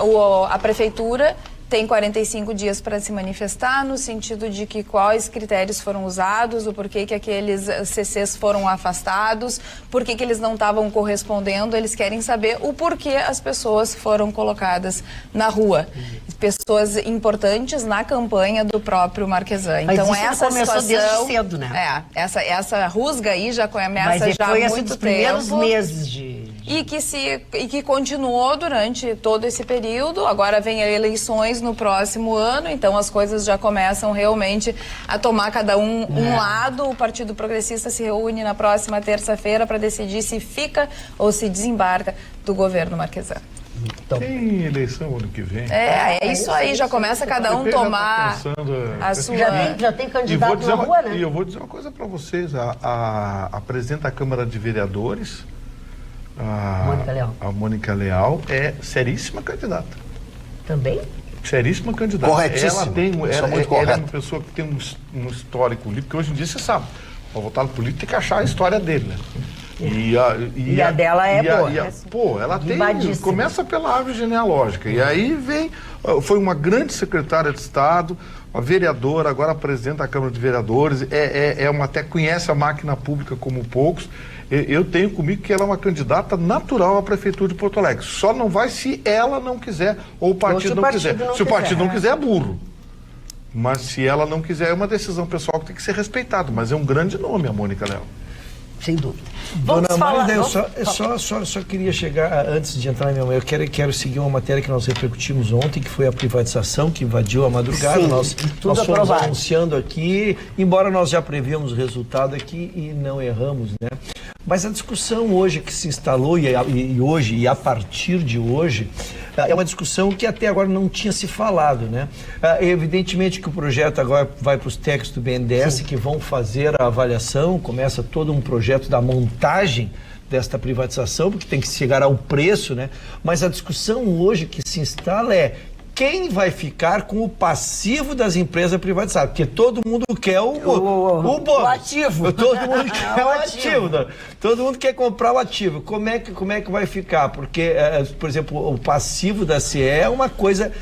a Prefeitura tem 45 dias para se manifestar, no sentido de que quais critérios foram usados, o porquê que aqueles CCs foram afastados, porquê que eles não estavam correspondendo, eles querem saber o porquê as pessoas foram colocadas na rua. Pessoas importantes na campanha do próprio Marquesan. Então, mas isso essa começou situação, desde cedo, né? Essa rusga aí já começa já há foi muito dos primeiros tempo. meses de... E que continuou durante todo esse período. Agora vem as eleições no próximo ano, então as coisas já começam realmente a tomar cada um lado. O Partido Progressista se reúne na próxima terça-feira para decidir se fica ou se desembarca do governo Marquesan. Então, tem eleição ano que vem. É isso aí, já começa cada um tomar a sua... Já tem candidato na rua, né? E eu vou dizer uma coisa para vocês, a presidente da Câmara de Vereadores, a Mônica Leal, é seríssima candidata. Também? Seríssima candidata. Corretíssimo. Ela é uma pessoa que tem um histórico livre, porque hoje em dia você sabe, para votar no político tem que achar a história dele, né? E a dela é boa. Ela tem, Guimbadíssima. começa pela árvore genealógica, e aí foi uma grande secretária de Estado, uma vereadora, agora presidente da Câmara de Vereadores, até conhece a máquina pública como poucos. Eu tenho comigo que ela é uma candidata natural à Prefeitura de Porto Alegre, só não vai se ela não quiser, ou o partido não quiser. Se o partido não quiser, é burro. Mas se ela não quiser, é uma decisão pessoal que tem que ser respeitada, mas é um grande nome a Mônica Leal. Sem dúvida. Dona Marida, eu só queria chegar, antes de entrar na minha mãe, eu quero seguir uma matéria que nós repercutimos ontem, que foi a privatização que invadiu a madrugada. Sim, nós fomos anunciando aqui, embora nós já prevíamos o resultado aqui e não erramos, né? Mas a discussão hoje que se instalou e a partir de hoje, é uma discussão que até agora não tinha se falado, né? Evidentemente que o projeto agora vai para os técnicos do BNDES, que vão fazer a avaliação, começa todo um projeto da montagem desta privatização, porque tem que chegar ao preço, né? Mas a discussão hoje que se instala é quem vai ficar com o passivo das empresas privatizadas, porque todo mundo quer o ativo. Todo mundo quer o ativo. Todo mundo quer comprar o ativo. Como é que vai ficar? Porque, por exemplo, o passivo da CE é uma coisa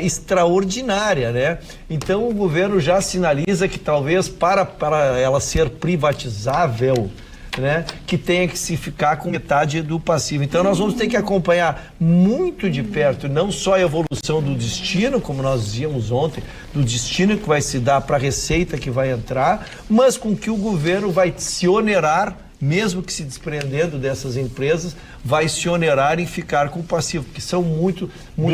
extraordinária, né? Então o governo já sinaliza que talvez para ela ser privatizável, né, que tenha que se ficar com metade do passivo. Então nós vamos ter que acompanhar muito de perto, não só a evolução do destino, como nós dizíamos ontem, do destino que vai se dar para a receita que vai entrar, mas com que o governo vai se onerar, mesmo que se desprendendo dessas empresas, vai se onerar em ficar com o passivo, que são muito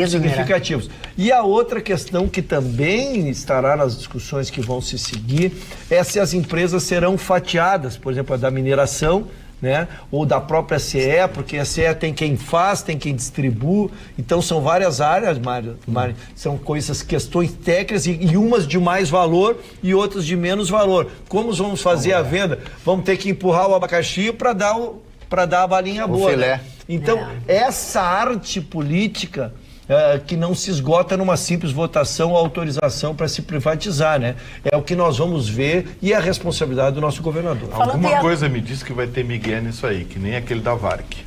significativos. E a outra questão que também estará nas discussões que vão se seguir é se as empresas serão fatiadas, por exemplo, a da mineração, né? Ou da própria CE, porque a CE tem quem faz, tem quem distribui, então são várias áreas, Mário, são questões técnicas e umas de mais valor e outras de menos valor. Como vamos fazer a venda? Vamos ter que empurrar o abacaxi para dar a balinha boa. Filé. Né? Então, essa arte política que não se esgota numa simples votação ou autorização para se privatizar, né? É o que nós vamos ver e é a responsabilidade do nosso governador. Alguma coisa me diz que vai ter migué nisso aí, que nem aquele da Varig.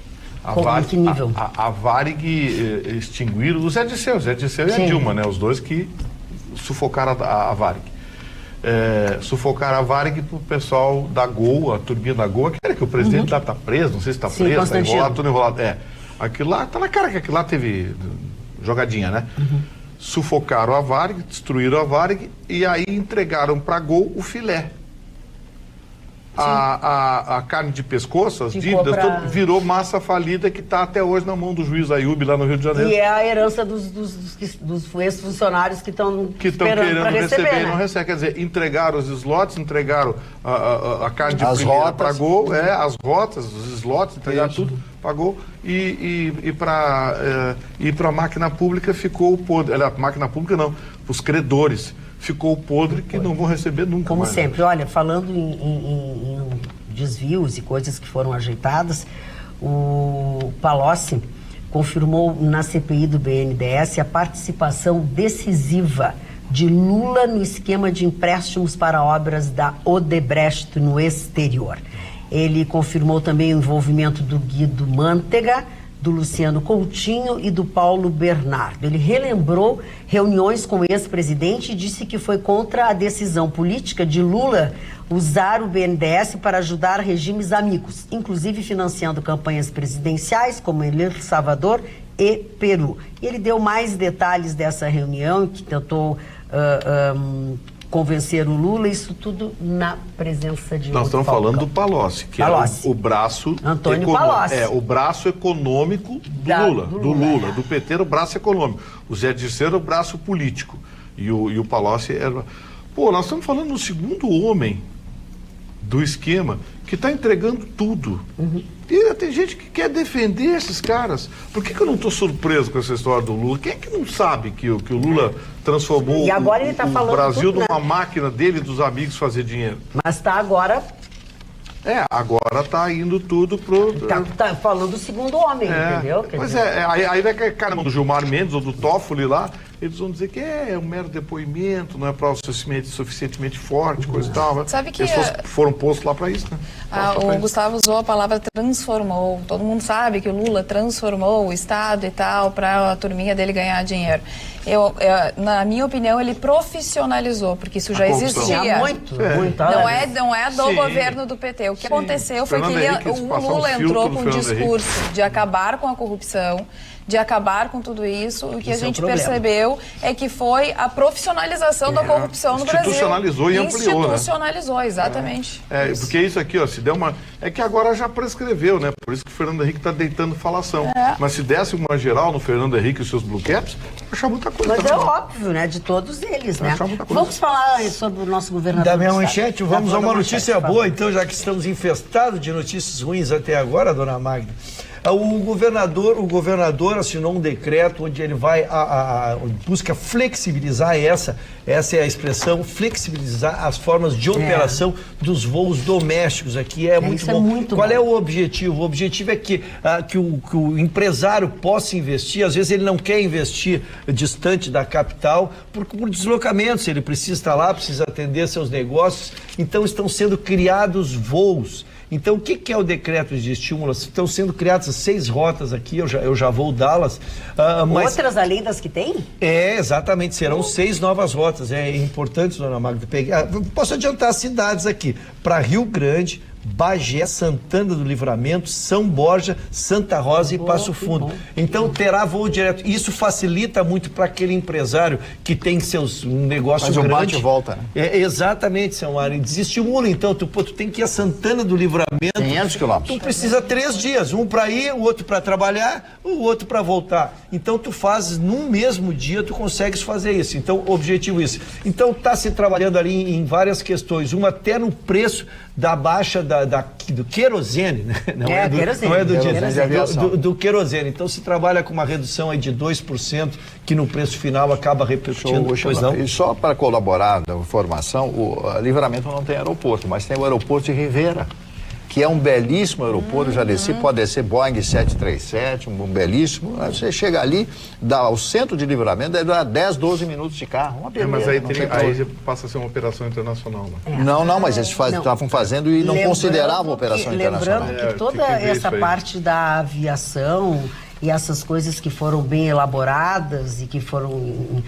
Que nível? A Varig extinguiram o Zé Disseu e a Dilma, né? Os dois que sufocaram a Varig. Sufocaram a Varig pro pessoal da Gol, a turbina da Gol, aquele que o presidente lá tá preso, não sei se tá preso, tá enrolado, tudo enrolado. Aquilo lá, tá na cara que aquilo lá teve jogadinha, né? Sufocaram a Varig, destruíram a Varig e aí entregaram pra Gol o filé. A carne de pescoço, as dívidas, virou massa falida que está até hoje na mão do juiz Ayub lá no Rio de Janeiro. E é a herança dos ex-funcionários que estão querendo receber, né? E não recebem. Quer dizer, entregaram os slots, entregaram a carne de primeira, pagou, as rotas, os slots, entregaram tudo, pagou, e para a máquina pública ficou o podre. A máquina pública não, os credores. Ficou podre que não vão receber nunca. Como mais, sempre, olha, falando em desvios e coisas que foram ajeitadas, o Palocci confirmou na CPI do BNDES a participação decisiva de Lula no esquema de empréstimos para obras da Odebrecht no exterior. Ele confirmou também o envolvimento do Guido Mantega, do Luciano Coutinho e do Paulo Bernardo. Ele relembrou reuniões com o ex-presidente e disse que foi contra a decisão política de Lula usar o BNDES para ajudar regimes amigos, inclusive financiando campanhas presidenciais como El Salvador e Peru. E ele deu mais detalhes dessa reunião, que tentou convencer o Lula, isso tudo na presença de Nós estamos falando do Palocci, que Palocci. É o braço Antônio Palocci. o braço econômico do Lula, do PT era o braço econômico. O Zé Dirceu era o braço político. E o Palocci era... Pô, nós estamos falando do segundo homem do esquema que está entregando tudo. E tem gente que quer defender esses caras. Por que eu não estou surpreso com essa história do Lula? Quem é que não sabe que o Lula transformou e agora ele tá o falando Brasil tudo, numa né? máquina dele e dos amigos fazer dinheiro? Mas está agora... agora está indo tudo pro... Tá falando do segundo homem, entendeu? Aí vai cair cara do Gilmar Mendes ou do Toffoli lá, eles vão dizer que é um mero depoimento, não é prova suficientemente forte, coisa e tal. Sabe que eles foram postos lá para isso, né? O Gustavo usou a palavra transformou. Todo mundo sabe que o Lula transformou o Estado e tal para a turminha dele ganhar dinheiro. Na minha opinião, ele profissionalizou, porque isso já existia. Muito. Não é do governo do PT. O que aconteceu foi que o Lula entrou com um discurso de acabar com a corrupção, de acabar com tudo isso. O que a gente percebeu é que foi a profissionalização da corrupção no Brasil. Institucionalizou e ampliou, Institucionalizou, exatamente. Porque isso aqui, ó, se der uma... É que agora já prescreveu, né? Por isso que o Fernando Henrique está deitando falação. Mas se desse uma geral no Fernando Henrique e os seus blue caps, achar muita coisa. Mas é óbvio, né? De todos eles, né? Vamos falar sobre o nosso governador. Da minha manchete, vamos a uma notícia boa, então, já que estamos infestados de notícias ruins até agora, dona Magda. O governador assinou um decreto onde ele vai busca flexibilizar essa é a expressão, flexibilizar as formas de operação dos voos domésticos aqui. Muito bom. Qual é o objetivo? O objetivo é que o empresário possa investir. Às vezes ele não quer investir distante da capital por deslocamentos. Ele precisa estar lá, precisa atender seus negócios. Então estão sendo criados voos. Então, o que é o decreto de estímulo? Estão sendo criadas 6 rotas aqui, eu já vou dá-las. Outras além das que tem? Exatamente, serão 6 novas rotas. É importante, dona Magda, pegar. Posso adiantar as cidades aqui. Para Rio Grande, Bagé, Santana do Livramento, São Borja, Santa Rosa e Passo Fundo. Então terá voo direto. Isso facilita muito para aquele empresário que tem seus negócios grandes. Bate e volta, né? Exatamente, São Mário. Desestimula, então. Tu tem que ir a Santana do Livramento. 500 quilômetros. Tu precisa 3 dias. Um para ir, o outro para trabalhar, o outro para voltar. Então tu fazes num mesmo dia, tu consegues fazer isso. Então, objetivo isso. Então está se trabalhando ali em várias questões. Uma até no preço da baixa do querosene, né? Não é do diesel, do querosene. Então se trabalha com uma redução aí de 2%, que no preço final acaba repercutindo. E só para colaborar na informação, o Livramento não tem aeroporto, mas tem o aeroporto de Rivera. que é um belíssimo aeroporto, já desci, pode descer Boeing 737, um belíssimo, você chega ali, ao centro de Livramento, deve dar 10, 12 minutos de carro, uma beleza. Mas aí passa a ser uma operação internacional, né? Não, mas eles estavam fazendo e não consideravam operação internacional. Lembrando que toda essa parte da aviação e essas coisas que foram bem elaboradas e que foram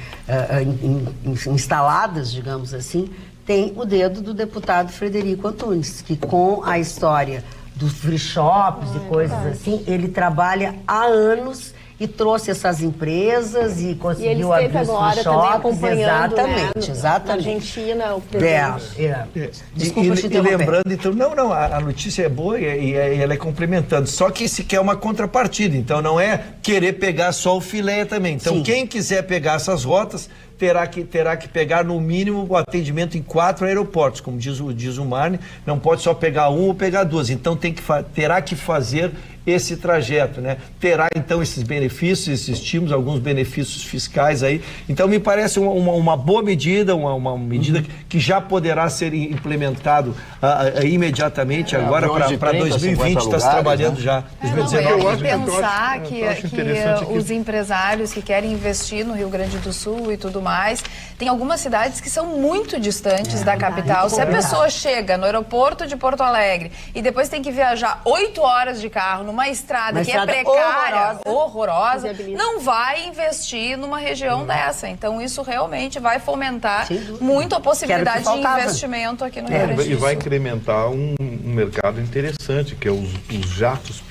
instaladas, digamos assim, tem o dedo do deputado Frederico Antunes, que com a história dos free shops e coisas assim, ele trabalha há anos e trouxe essas empresas e conseguiu abrir os free shops. Exatamente, né, exatamente. Na Argentina, o presidente. Desculpa te E interromper. lembrando, então, não, a notícia é boa e ela é complementando. Só que se quer uma contrapartida, então não é querer pegar só o filé também. Então, Sim. quem quiser pegar essas rotas terá que pegar no mínimo o atendimento em 4 aeroportos, como diz o Marne, não pode só pegar um ou pegar 2. Então terá que fazer esse trajeto, né? Terá então esses benefícios, esses estímulos, alguns benefícios fiscais aí. Então me parece uma boa medida, uma medida que já poderá ser implementado imediatamente agora para 2020, está se trabalhando, né? Já. 2019. Pensar que os empresários que querem investir no Rio Grande do Sul e tudo mais, tem algumas cidades que são muito distantes da capital. Se a pessoa chega no aeroporto de Porto Alegre e depois tem que viajar 8 horas de carro numa estrada que é precária, horrorosa, não vai investir numa região dessa. Então isso realmente vai fomentar muito a possibilidade de investimento aqui no Rio Grande do Sul. E vai incrementar um mercado interessante, que é os jatos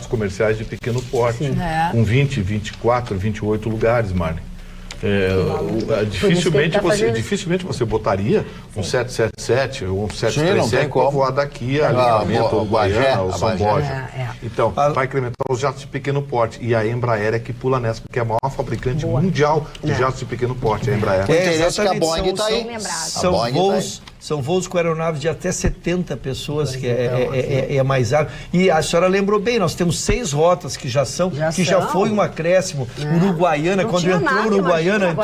comerciais de pequeno porte, com 20, 24, 28 lugares, Marne. Dificilmente você botaria um 777 ou um 737 para voar daqui a Livramento, ou Guaiana, ou São Borja. Então, vai incrementar os jatos de pequeno porte. E a Embraer é que pula nessa, porque é a maior fabricante mundial de jatos de pequeno porte, a Embraer. Interesse que a Boeing está aí. São voos com aeronaves de até 70 pessoas, que é mais ágil. E a senhora lembrou bem, nós temos 6 rotas que já foi um acréscimo. Uruguaiana, quando entrou Uruguaiana,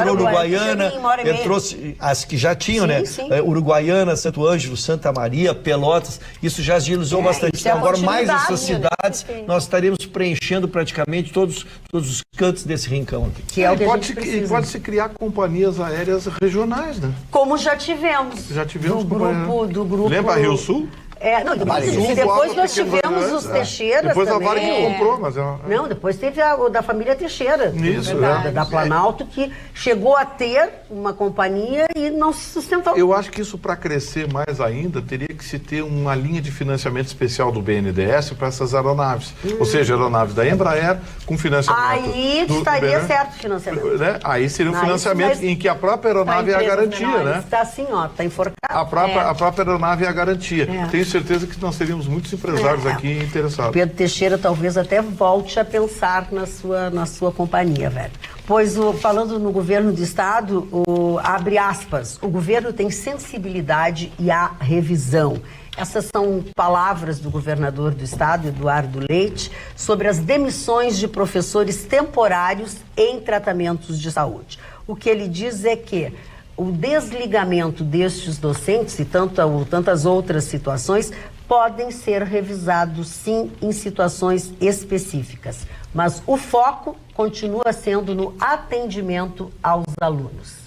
entrou as que já tinham, né? Uruguaiana, Santo Ângelo, Santa Maria, Pelotas, isso já agilizou bastante. Então, agora mais essas cidades, nós estaremos preenchendo praticamente todos os cantos desse rincão aqui. Que é o que pode-se criar companhias aéreas regionais, né? Como já tivemos. Do grupo. Lembra Rio Sul? Depois nós tivemos os Teixeiras. Depois também. a Varig comprou, mas Não, depois teve o da família Teixeira. Isso, da Planalto, que chegou a ter uma companhia e não se sustentou. Eu acho que isso, para crescer mais ainda, teria que se ter uma linha de financiamento especial do BNDES para essas aeronaves. Ou seja, aeronaves da Embraer com financiamento. Aí estaria certo o financiamento. Né? Aí seria um financiamento em que a própria aeronave é a garantia, né? Está assim, está enforcado. A própria aeronave é a garantia. Tenho certeza que nós teríamos muitos empresários aqui interessados. Pedro Teixeira talvez até volte a pensar na sua companhia, velho. Pois, falando no governo do estado, abre aspas, o governo tem sensibilidade e há revisão. Essas são palavras do governador do estado, Eduardo Leite, sobre as demissões de professores temporários em tratamentos de saúde. O que ele diz é que o desligamento destes docentes e tantas outras situações podem ser revisados, sim, em situações específicas. Mas o foco continua sendo no atendimento aos alunos.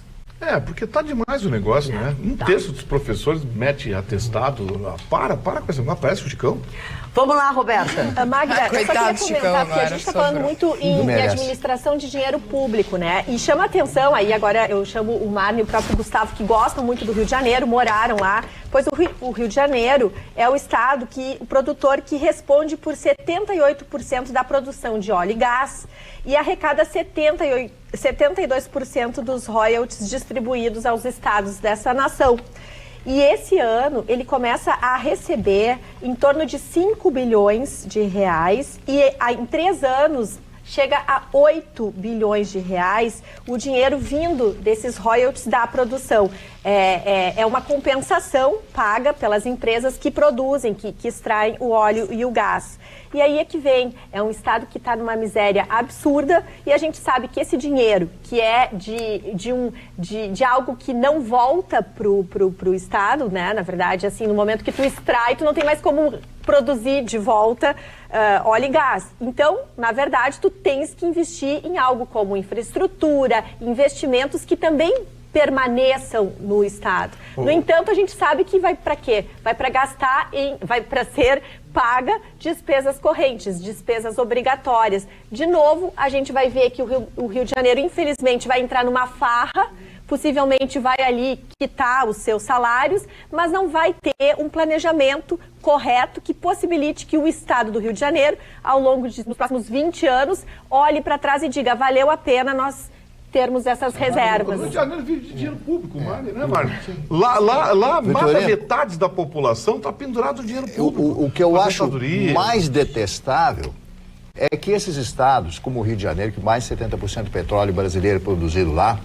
Porque tá demais o negócio, né? Um terço dos professores mete atestado. Para com essa, parece o Chicão. Vamos lá, Roberta. Magda, eu só queria comentar, porque a gente está falando muito em administração de dinheiro público, né? E chama atenção, aí agora eu chamo o Marne e o próprio Gustavo, que gostam muito do Rio de Janeiro, moraram lá, pois o Rio de Janeiro é o estado o produtor que responde por 78% da produção de óleo e gás e arrecada 72% dos royalties distribuídos aos estados dessa nação. E esse ano ele começa a receber em torno de 5 bilhões de reais e em 3 anos chega a 8 bilhões de reais o dinheiro vindo desses royalties da produção. É uma compensação paga pelas empresas que produzem, que extraem o óleo e o gás. E aí é que vem, é um estado que está numa miséria absurda e a gente sabe que esse dinheiro, que é de algo que não volta pro estado, né? Na verdade, assim, no momento que tu extrai, tu não tem mais como produzir de volta óleo e gás. Então, na verdade, tu tens que investir em algo como infraestrutura, investimentos que também permaneçam no Estado. No entanto, a gente sabe que vai para quê? Vai para gastar, vai para ser paga despesas correntes, despesas obrigatórias. De novo, a gente vai ver que o Rio de Janeiro, infelizmente, vai entrar numa farra, possivelmente vai ali quitar os seus salários, mas não vai ter um planejamento correto que possibilite que o Estado do Rio de Janeiro, ao longo dos próximos 20 anos, olhe para trás e diga, valeu a pena nós termos essas reservas. O Rio de Janeiro vive de dinheiro público, Mari, né, Mari? Lá mais da metade da população está pendurado o dinheiro público. O que eu acho mais detestável é que esses estados, como o Rio de Janeiro, que mais de 70% do petróleo brasileiro é produzido lá,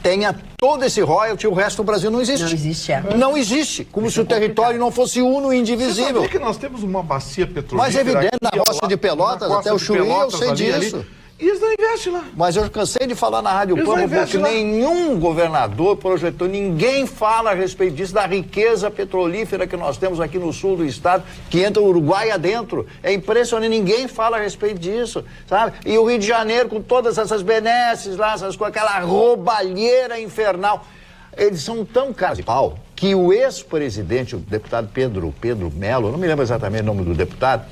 tenha todo esse royalty e o resto do Brasil não existe. Não existe, Não existe. Como se o território não fosse uno e indivisível. Você sabia que nós temos uma bacia petrolífera? Mas é evidente, na Roça de Pelotas, até o Chuí, eu sei disso. E eles não investem lá. Mas eu cansei de falar na Rádio Pânico porque nenhum governador projetou, ninguém fala a respeito disso, da riqueza petrolífera que nós temos aqui no sul do estado, que entra o Uruguai adentro. É impressionante, ninguém fala a respeito disso, sabe? E o Rio de Janeiro, com todas essas benesses lá, com aquela roubalheira infernal, eles são tão caros de pau que o ex-presidente, o deputado Pedro Melo, não me lembro exatamente o nome do deputado,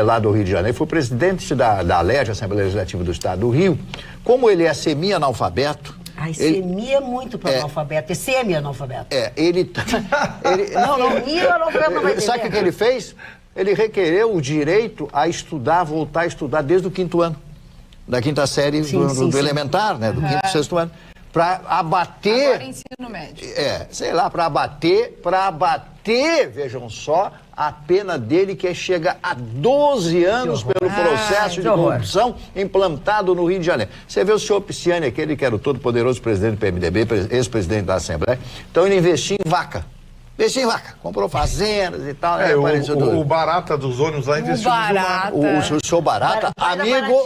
lá do Rio de Janeiro, foi presidente da ALERJ, Assembleia Legislativa do Estado do Rio. Como ele é semi-analfabeto... Semi é muito para analfabeto, é semi-analfabeto. Semi-analfabeto não vai ter. Sabe o que ele fez? Ele requereu o direito a estudar, voltar a estudar desde o 5º ano, da 5ª série do elementar, né, do 5º e 6º ano. Para abater... Agora ensino médio. Para abater, vejam só, a pena dele que chega a 12 anos pelo processo de corrupção implantado no Rio de Janeiro. Você vê o senhor Pisciani, aquele que era o todo-poderoso presidente do PMDB, ex-presidente da Assembleia, então ele investiu em vaca. Investiu em vaca, comprou fazendas e tal. O Barata dos ônibus lá investiu no Gilmar. O senhor Barata, amigo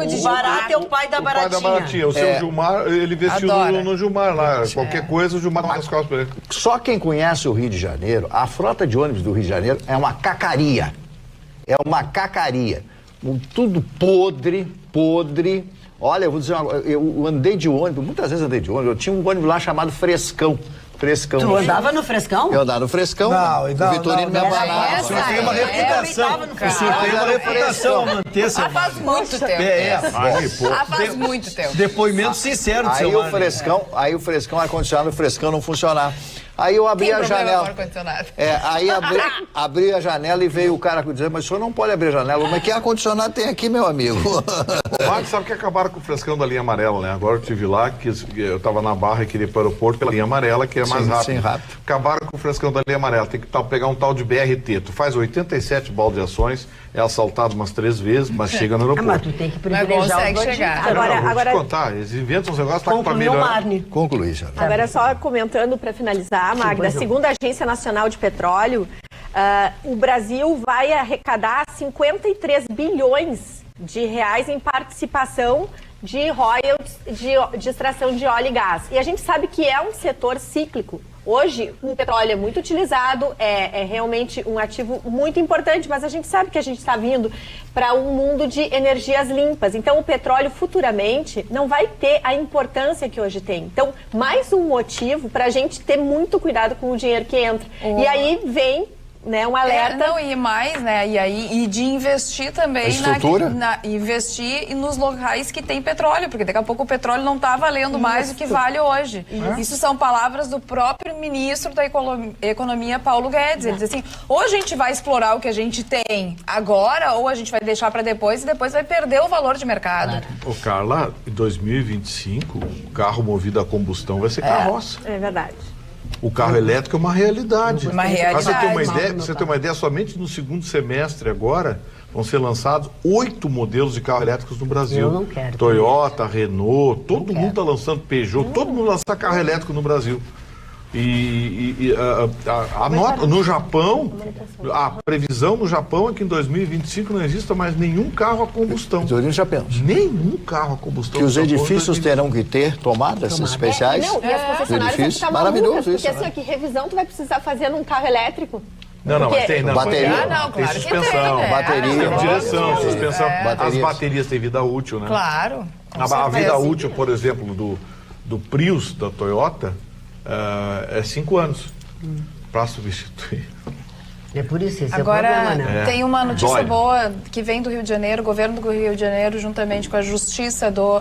de o Barata é o pai da Baratinha. O seu Gilmar, ele investiu no Gilmar lá. Qualquer coisa, o Gilmar dá as costas pra ele. Só quem conhece o Rio de Janeiro, a frota de ônibus do Rio de Janeiro é uma cacaria. É uma cacaria. Tudo podre. Olha, eu vou dizer eu andei de ônibus, muitas vezes andei de ônibus. Eu tinha um ônibus lá chamado Frescão. Tu andava no Frescão? Eu andava no Frescão. O Vitorino me abanava. O senhor tem uma reputação. O senhor tem uma reputação a manter, seu faz muito tempo. Faz muito tempo. Depoimento sincero do seu Aí o Frescão, ar-condicionado, o Frescão não funcionava. Aí eu abri a janela. Aí abri a janela e veio o cara dizer, mas o senhor não pode abrir a janela. Mas que ar-condicionado tem aqui, meu amigo? Marcos, sabe que acabaram com o Frescão da linha amarela, né? Agora eu estive lá, que eu estava na Barra e queria ir para o aeroporto pela linha amarela, que é mais rápido. Sim, rápido. Acabaram com o Frescão da linha amarela. Tem que pegar um tal de BRT. Tu faz 87 baldeações, é assaltado umas 3 vezes, mas chega no aeroporto. Mas tu tem que privilegiar o chegar. Agora, vou te contar, eles inventam uns negócios para melhorar. Concluí, já. Agora, só comentando para finalizar, Magda, segundo a Agência Nacional de Petróleo, o Brasil vai arrecadar 53 bilhões de reais em participação de royalties de extração de óleo e gás. E a gente sabe que é um setor cíclico. Hoje, o petróleo é muito utilizado, é realmente um ativo muito importante, mas a gente sabe que a gente está vindo para um mundo de energias limpas. Então, o petróleo futuramente não vai ter a importância que hoje tem. Então, mais um motivo para a gente ter muito cuidado com o dinheiro que entra. E aí vem... um alerta. E mais, e de investir também investir nos locais que tem petróleo, porque daqui a pouco o petróleo não está valendo mais do que vale hoje. Isso são palavras do próprio ministro da Economia, Paulo Guedes. Ele diz assim, ou a gente vai explorar o que a gente tem agora, ou a gente vai deixar para depois e depois vai perder o valor de mercado. Ô, Carla, em 2025, o carro movido a combustão vai ser carroça. É verdade. O carro elétrico é uma realidade. Você tem uma ideia, somente no segundo semestre agora vão ser lançados 8 modelos de carros elétricos no Brasil. Eu não quero. Toyota, Renault, todo mundo está lançando Peugeot, todo mundo lança carro elétrico no Brasil. No Japão, a previsão no Japão é que em 2025 não exista mais nenhum carro a combustão. Já penso. Nenhum carro a combustão. Que os edifícios terão que ter tomadas especiais. E as concessionárias vão ficar malucas, porque assim, que revisão tu vai precisar fazer num carro elétrico? Não, mas tem, não. Bateria. Não, Tem claro que suspensão, tem, né? bateria. tem direção, suspensão. As Baterias. baterias têm vida útil, né? Claro. A vida útil, por exemplo, do Prius, da Toyota, é 5 anos para substituir. É por isso, esse Agora, é o problema, né? tem uma notícia Dói. boa que vem do Rio de Janeiro, o governo do Rio de Janeiro, juntamente com a Justiça do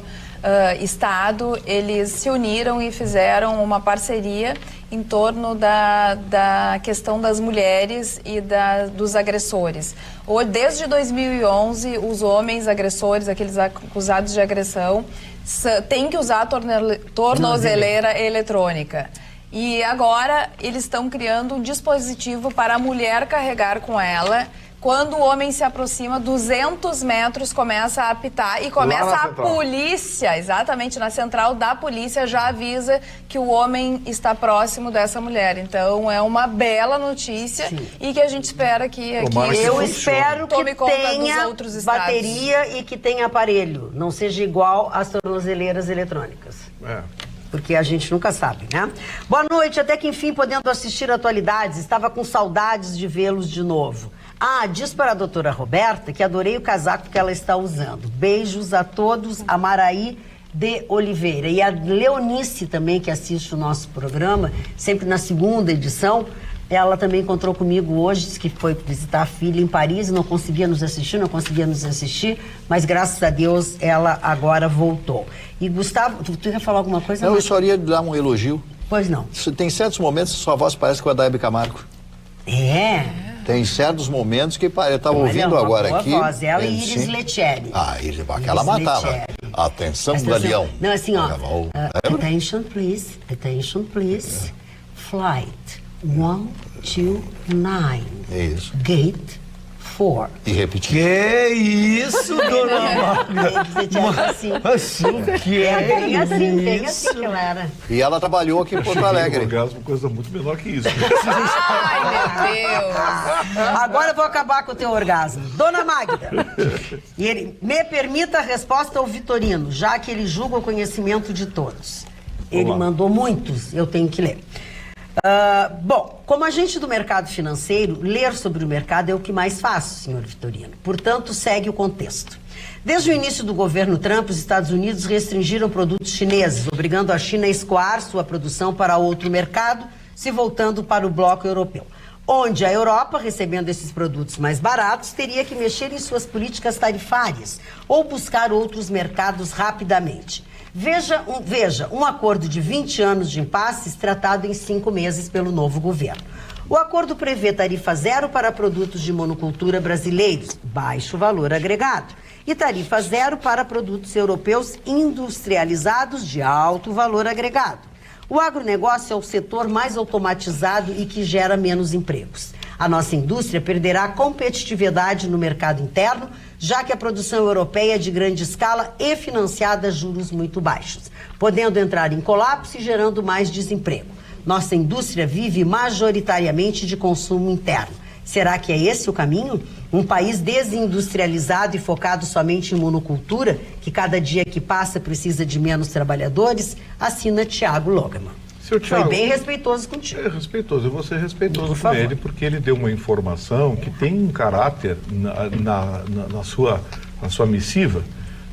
Estado, eles se uniram e fizeram uma parceria em torno da questão das mulheres e dos agressores. Desde 2011, os homens agressores, aqueles acusados de agressão, têm que usar a tornozeleira eletrônica. E agora eles estão criando um dispositivo para a mulher carregar com ela. Quando o homem se aproxima, 200 metros começa a apitar e começa a polícia, exatamente na central da polícia, já avisa que o homem está próximo dessa mulher. Então é uma bela notícia. Sim. E que a gente espera que aqui eu espero que tome conta tenha dos outros estados. bateria e que tenha aparelho, não seja igual às tornozeleiras eletrônicas. Porque a gente nunca sabe, né? Boa noite, até que enfim podendo assistir Atualidades, estava com saudades de vê-los de novo. Diz para a doutora Roberta que adorei o casaco que ela está usando. Beijos a todos, a Maraí de Oliveira. E a Leonice também, que assiste o nosso programa, sempre na segunda edição, ela também encontrou comigo hoje, disse que foi visitar a filha em Paris e não conseguia nos assistir, mas graças a Deus ela agora voltou. E Gustavo, tu ia falar alguma coisa? Eu só ia dar um elogio. Pois não. Tem certos momentos que sua voz parece com a da Hebe Camargo. Tem certos momentos que eu estava ouvindo agora aqui. Voz, ela e Iris Letieri. Iris, aquela matava. Atenção, Galeão. Não, assim, ó. Attention, please. Attention, please. Flight 129. É isso. Gate 4. E repetir. Que isso, dona Magda? Bem assim que ela era. E ela trabalhou aqui em Porto Alegre. Orgasmo, coisa muito menor que isso. Ai, meu Deus. Agora eu vou acabar com o teu orgasmo. Dona Magda, e ele me permita a resposta ao Vitorino, já que ele julga o conhecimento de todos. Ele mandou muitos, eu tenho que ler. Bom, como agente do mercado financeiro, ler sobre o mercado é o que mais faço, senhor Vitorino. Portanto, segue o contexto. Desde o início do governo Trump, os Estados Unidos restringiram produtos chineses, obrigando a China a escoar sua produção para outro mercado, se voltando para o bloco europeu. Onde a Europa, recebendo esses produtos mais baratos, teria que mexer em suas políticas tarifárias ou buscar outros mercados rapidamente. Veja um acordo de 20 anos de impasses tratado em 5 meses pelo novo governo. O acordo prevê tarifa zero para produtos de monocultura brasileiros, baixo valor agregado, e tarifa zero para produtos europeus industrializados de alto valor agregado. O agronegócio é o setor mais automatizado e que gera menos empregos. A nossa indústria perderá competitividade no mercado interno, já que a produção europeia é de grande escala e financiada a juros muito baixos, podendo entrar em colapso e gerando mais desemprego. Nossa indústria vive majoritariamente de consumo interno. Será que é esse o caminho? Um país desindustrializado e focado somente em monocultura, que cada dia que passa precisa de menos trabalhadores? Assina Thiago Logeman. Foi bem respeitoso contigo. É respeitoso, eu vou ser respeitoso com ele, porque ele deu uma informação que tem um caráter na sua missiva,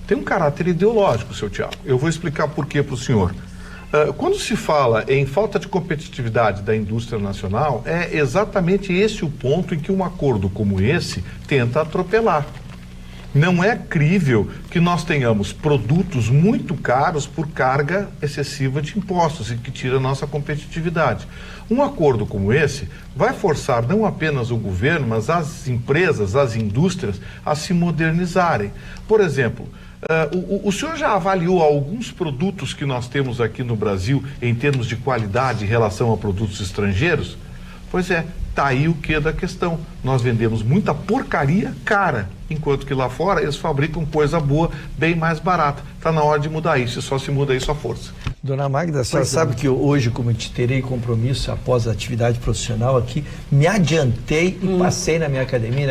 tem um caráter ideológico, seu Thiago. Eu vou explicar por quê para o senhor. Quando se fala em falta de competitividade da indústria nacional, é exatamente esse o ponto em que um acordo como esse tenta atropelar. Não é crível que nós tenhamos produtos muito caros por carga excessiva de impostos e que tira a nossa competitividade. Um acordo como esse vai forçar não apenas o governo, mas as empresas, as indústrias a se modernizarem. Por exemplo, o senhor já avaliou alguns produtos que nós temos aqui no Brasil em termos de qualidade em relação a produtos estrangeiros? Pois é, tá aí o que da questão. Nós vendemos muita porcaria cara, enquanto que lá fora eles fabricam coisa boa, bem mais barata. Tá na hora de mudar isso, e só se muda isso à força. Dona Magda, a senhora sabe que hoje, como eu terei compromisso após a atividade profissional aqui, me adiantei e passei na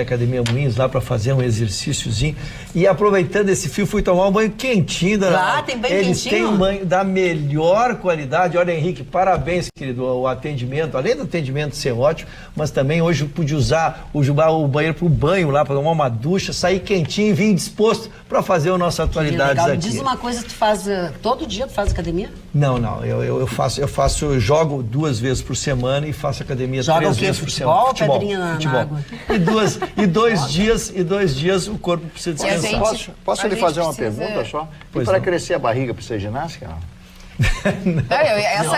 Academia Moinhos, lá para fazer um exercíciozinho. E aproveitando esse fio, fui tomar um banho quentinho. Lá, tem banho Eles quentinho? têm um banho da melhor qualidade. Olha, Henrique, parabéns, querido, o atendimento. Além do atendimento ser ótimo, mas também hoje eu pude usar o banheiro para o banho lá, para tomar uma ducha, sair quentinho e vim disposto para fazer as nossas atualidades Legal. aqui. Diz uma coisa, tu faz todo dia, tu faz academia? Não, eu jogo 2 vezes por semana e faço academia Joga 3 o quê? vezes por Futebol semana. ou pedrinha na água? E dois dias o corpo precisa E a descansar. gente- Posso a lhe gente fazer uma precisa- pergunta só? Pois E para não. crescer a barriga precisa de ginástica? Essa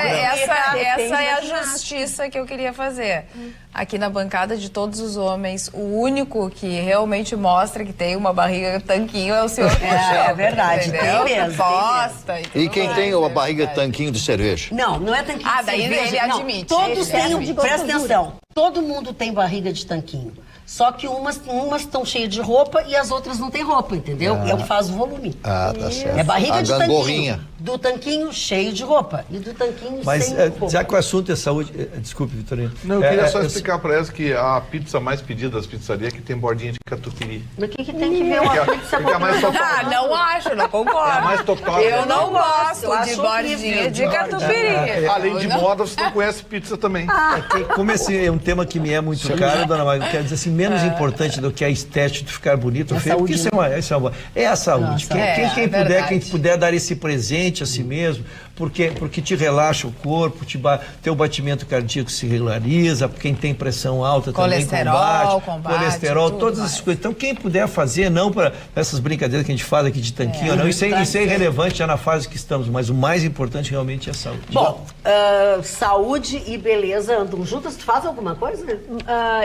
Depende é a da ginástica. justiça que eu queria fazer. Aqui na bancada de todos os homens, o único que realmente mostra que tem uma barriga tanquinho é o senhor. É verdade, entendeu? tem mesmo, Posta tem e tudo E quem mais, tem a é barriga verdade. tanquinho de cerveja? Não é tanquinho Ah, de daí cerveja. ele não. admite. Todos Ele têm, admite. presta atenção, todo mundo tem barriga de tanquinho. Só que umas estão cheias de roupa e as outras não têm roupa, entendeu? É o que faz o volume. Ah, tá certo. É barriga a de gangorrinha. tanquinho. Do tanquinho cheio de roupa e do tanquinho Mas sem roupa. já que o assunto é saúde... Desculpe, Vitorino. Não, eu queria só explicar para elas que a pizza mais pedida das pizzarias é que tem bordinha de catupiry. Mas o que tem que ver uma pizza Fica mais com só- Ah, não acho, não concordo. É mais total. Eu não eu gosto acho de horrível bordinha de borde. catupiry. Além de Eu não- moda, você não conhece pizza também. Como esse é um tema que me é muito caro, dona Magda, eu quero dizer assim, menos importante do que a estética de ficar bonito ou feio, porque isso é a saúde. Quem verdade. quem puder dar esse presente a si mesmo, porque te relaxa o corpo, teu batimento cardíaco se regulariza, quem tem pressão alta Colesterol, também combate, tudo todas mais. essas coisas. Então quem puder fazer, não para essas brincadeiras que a gente faz aqui de tanquinho, não, isso é irrelevante já na fase que estamos, mas o mais importante realmente é a saúde. Bom, saúde e beleza andam juntas. Tu faz alguma coisa?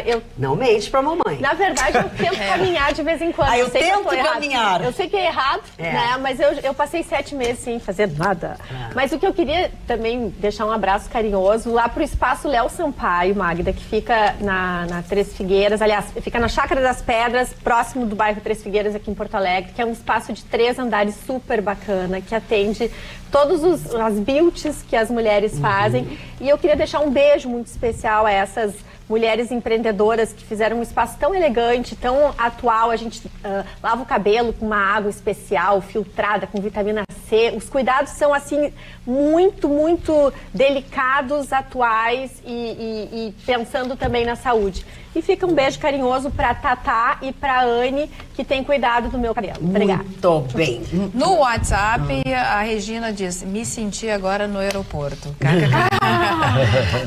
Eu, Não mente pra mamãe. na verdade, eu tento caminhar de vez em quando. Ah, eu sei que tento tô errado. caminhar. Eu sei que é errado, né? Mas eu passei 7 meses sem fazer nada. Mas o que eu queria também deixar um abraço carinhoso lá pro Espaço Léo Sampaio, Magda, que fica na Três Figueiras, aliás, fica na Chácara das Pedras, próximo do bairro Três Figueiras, aqui em Porto Alegre, que é um espaço de 3 andares super bacana, que atende todas as beauties que as mulheres fazem. E eu queria deixar um beijo muito especial a essas mulheres empreendedoras que fizeram um espaço tão elegante, tão atual. A gente lava o cabelo com uma água especial, filtrada, com vitamina C. Os cuidados são, assim, muito, muito delicados, atuais e pensando também na saúde. E fica um beijo carinhoso pra Tatá e pra Anne, que tem cuidado do meu cabelo. Obrigada. Muito bem. No WhatsApp, a Regina diz, me senti agora no aeroporto.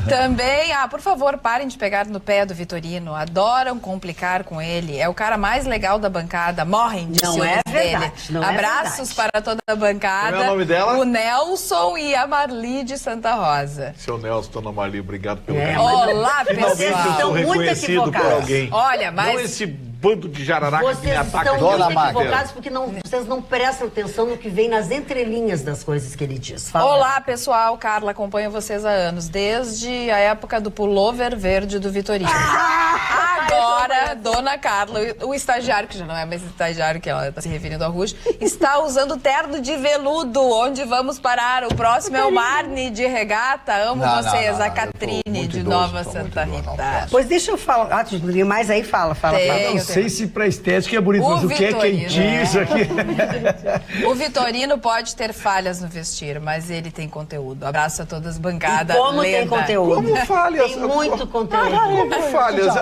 Também, por favor, parem de pegar no pé do Vitorino. Adoram complicar com ele. É o cara mais legal da bancada. Morrem de Não ciúmes é verdade, dele. não é Abraços verdade. para toda a bancada. Como é o nome dela? O Nelson e a Marli de Santa Rosa. Seu Nelson, dona Marli, obrigado pelo Olá, Finalmente eu pessoal. sou estão muito reconhecido por equivocados. alguém. Olha, mas... Não esse bando de jararaca que me Vocês ataca estão aqui muito o tempo inteiro. equivocados porque vocês não prestam atenção no que vem nas entrelinhas das coisas que ele diz. Fala. Olá, pessoal. Carla, acompanho vocês há anos, desde a época do pullover verde do Vitorino. Agora, dona Carla, o estagiário, que já não é mais estagiário, que ela está se referindo ao Ruge, está usando terno de veludo. Onde vamos parar? O próximo é o Marne de regata. Amo Não, vocês. não, A eu tô Catrine muito de idoso, Nova tô muito Santa idoso, não Rita. Pois deixa eu falar. Tu poderia mais aí? Fala. Tem. Não sei se para estética é bonito, O mas o que é Vitorino. quentinho isso aqui? O Vitorino pode ter falhas no vestir, mas ele tem conteúdo. Abraço a todas as bancadas. E como tem lenda. conteúdo? Como falhas? Tem muito conteúdo. Como falhas?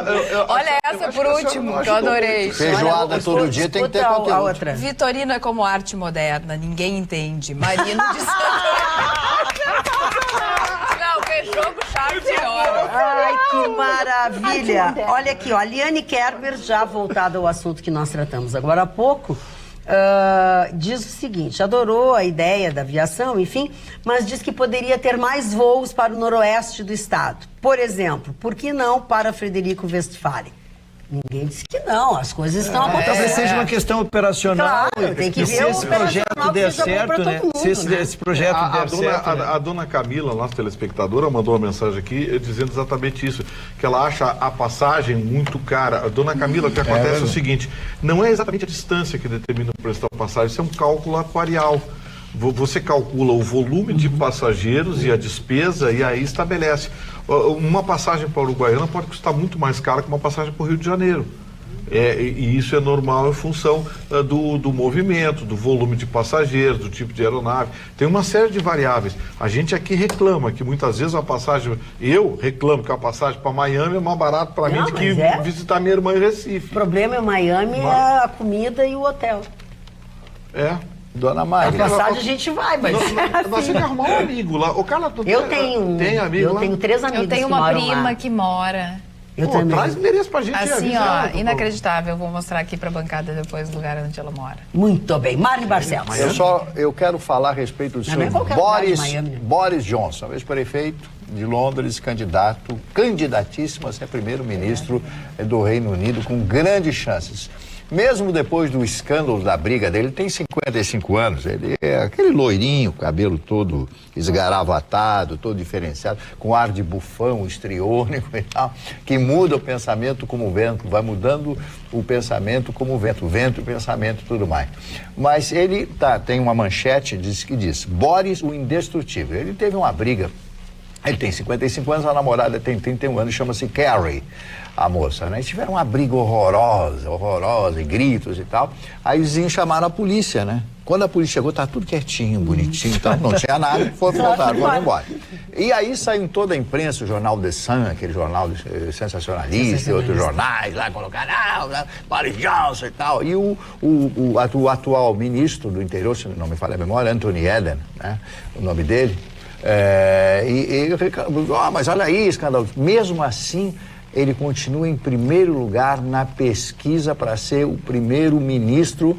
Olha essa por último, que eu adorei. Feijoada Olha, todo dia tem que ter escuta a conteúdo. outra. Vitorino é como arte moderna, ninguém entende. Marino de Não, fechou com chave de ouro. Ai, que maravilha. Olha aqui, ó, a Liane Kerber, já voltada ao assunto que nós tratamos agora há pouco, diz o seguinte, adorou a ideia da aviação, enfim, mas diz que poderia ter mais voos para o noroeste do estado. Por exemplo, por que não para Frederico Westphalen? Ninguém disse que não, as coisas estão Talvez acontecendo. seja uma questão operacional. Claro, tem que e ver se o esse operacional projeto que der seja bom pra certo, né? todo mundo, Se esse projeto der certo, né? A dona Camila, nossa telespectadora, mandou uma mensagem aqui dizendo exatamente isso, que ela acha a passagem muito cara. A dona Camila, o que acontece é o seguinte, não é exatamente a distância que determina o preço da passagem, isso é um cálculo aquarial. Você calcula o volume de passageiros e a despesa e aí estabelece. Uma passagem para a Uruguaiana pode custar muito mais caro que uma passagem para o Rio de Janeiro. E isso é normal em função do movimento, do volume de passageiros, do tipo de aeronave. Tem uma série de variáveis. A gente aqui reclama que muitas vezes a passagem... Eu reclamo que a passagem para Miami é mais barato para mim do que visitar minha irmã em Recife. O problema é Miami, é a comida e o hotel. Dona A Maria. passagem a gente vai, mas... Nós temos que arrumar um amigo lá. O cara, Tem amigo Eu 3 amigos tenho que uma moram prima lá. que mora. Eu também. Traz endereço pra gente. Assim, avisa ela, inacreditável. Eu vou mostrar aqui pra bancada depois o lugar onde ela mora. Muito bem. Marli Barcelos. Eu quero falar a respeito do Não é senhor qualquer lugar de Miami, né? Boris Johnson, ex-prefeito de Londres, candidatíssimo a ser primeiro-ministro do Reino Unido, com grandes chances. Mesmo depois do escândalo da briga dele, ele tem 55 anos, ele é aquele loirinho, cabelo todo esgaravatado, todo diferenciado, com ar de bufão, histriônico e tal, que muda o pensamento como o vento, vai mudando o pensamento como o vento e o pensamento e tudo mais. Mas ele tem uma manchete que diz, Boris o indestrutível. Ele teve uma briga, ele tem 55 anos, a namorada tem 31 anos, chama-se Carrie, a moça, né? Eles tiveram uma briga horrorosa, e gritos e tal. Aí os vizinhos chamaram a polícia, né? Quando a polícia chegou, tá tudo quietinho, bonitinho e tal, não tinha nada, foram embora. E aí saiu em toda a imprensa, o jornal The Sun, aquele jornal sensacionalista, e outros jornais lá, colocaram, Boris Johnson e tal. E o atual ministro do interior, se não me falha a memória, Anthony Eden, né? O nome dele. Mas olha aí, escândalo. Mesmo assim, ele continua em primeiro lugar na pesquisa para ser o primeiro-ministro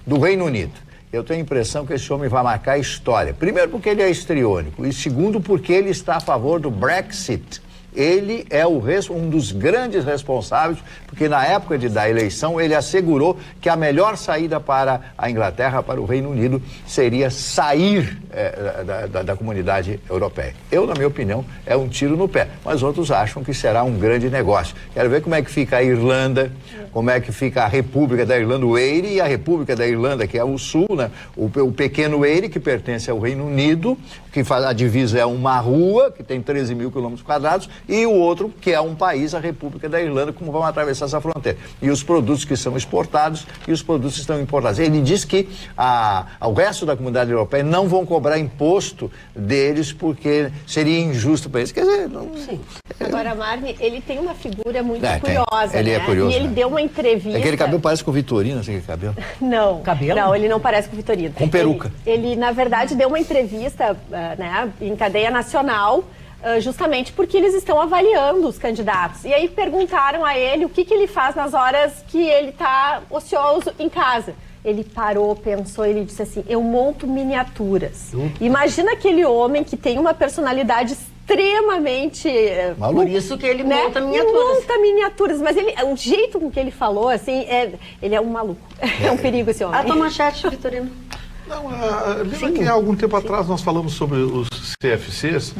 do Reino Unido. Eu tenho a impressão que esse homem vai marcar a história. Primeiro porque ele é histriônico e segundo porque ele está a favor do Brexit. Ele é um dos grandes responsáveis, porque na época da eleição ele assegurou que a melhor saída para a Inglaterra, para o Reino Unido, seria sair da comunidade europeia. Eu, na minha opinião, é um tiro no pé, mas outros acham que será um grande negócio. Quero ver como é que fica a Irlanda, como é que fica a República da Irlanda, o Eire, e a República da Irlanda, que é o sul, né? O pequeno Eire, que pertence ao Reino Unido, que a divisa é uma rua, que tem 13 mil quilômetros quadrados, e o outro, que é um país, a República da Irlanda, como vão atravessar essa fronteira. E os produtos que são exportados e os produtos que estão importados. Ele diz que o resto da comunidade europeia não vão cobrar imposto deles porque seria injusto para eles. Quer dizer, não... Sim. Agora, Marli, ele tem uma figura muito curiosa, ele né? é curioso, e ele deu uma entrevista... Aquele cabelo parece com o Vitorino, assim, aquele cabelo. Não, cabelo? Não, ele não parece com o Vitorino. Com peruca. Ele na verdade, deu uma entrevista em cadeia nacional, justamente porque eles estão avaliando os candidatos. E aí perguntaram a ele o que ele faz nas horas que ele está ocioso em casa. Ele parou, pensou, ele disse assim, eu monto miniaturas. Imagina aquele homem que tem uma personalidade extremamente... Por isso que ele monta miniaturas. Monta miniaturas, mas o jeito com que ele falou, assim, ele é um maluco. É um perigo esse homem. A tua manchete, Vitorino. Não, lembra que há algum tempo atrás nós falamos sobre os CFCs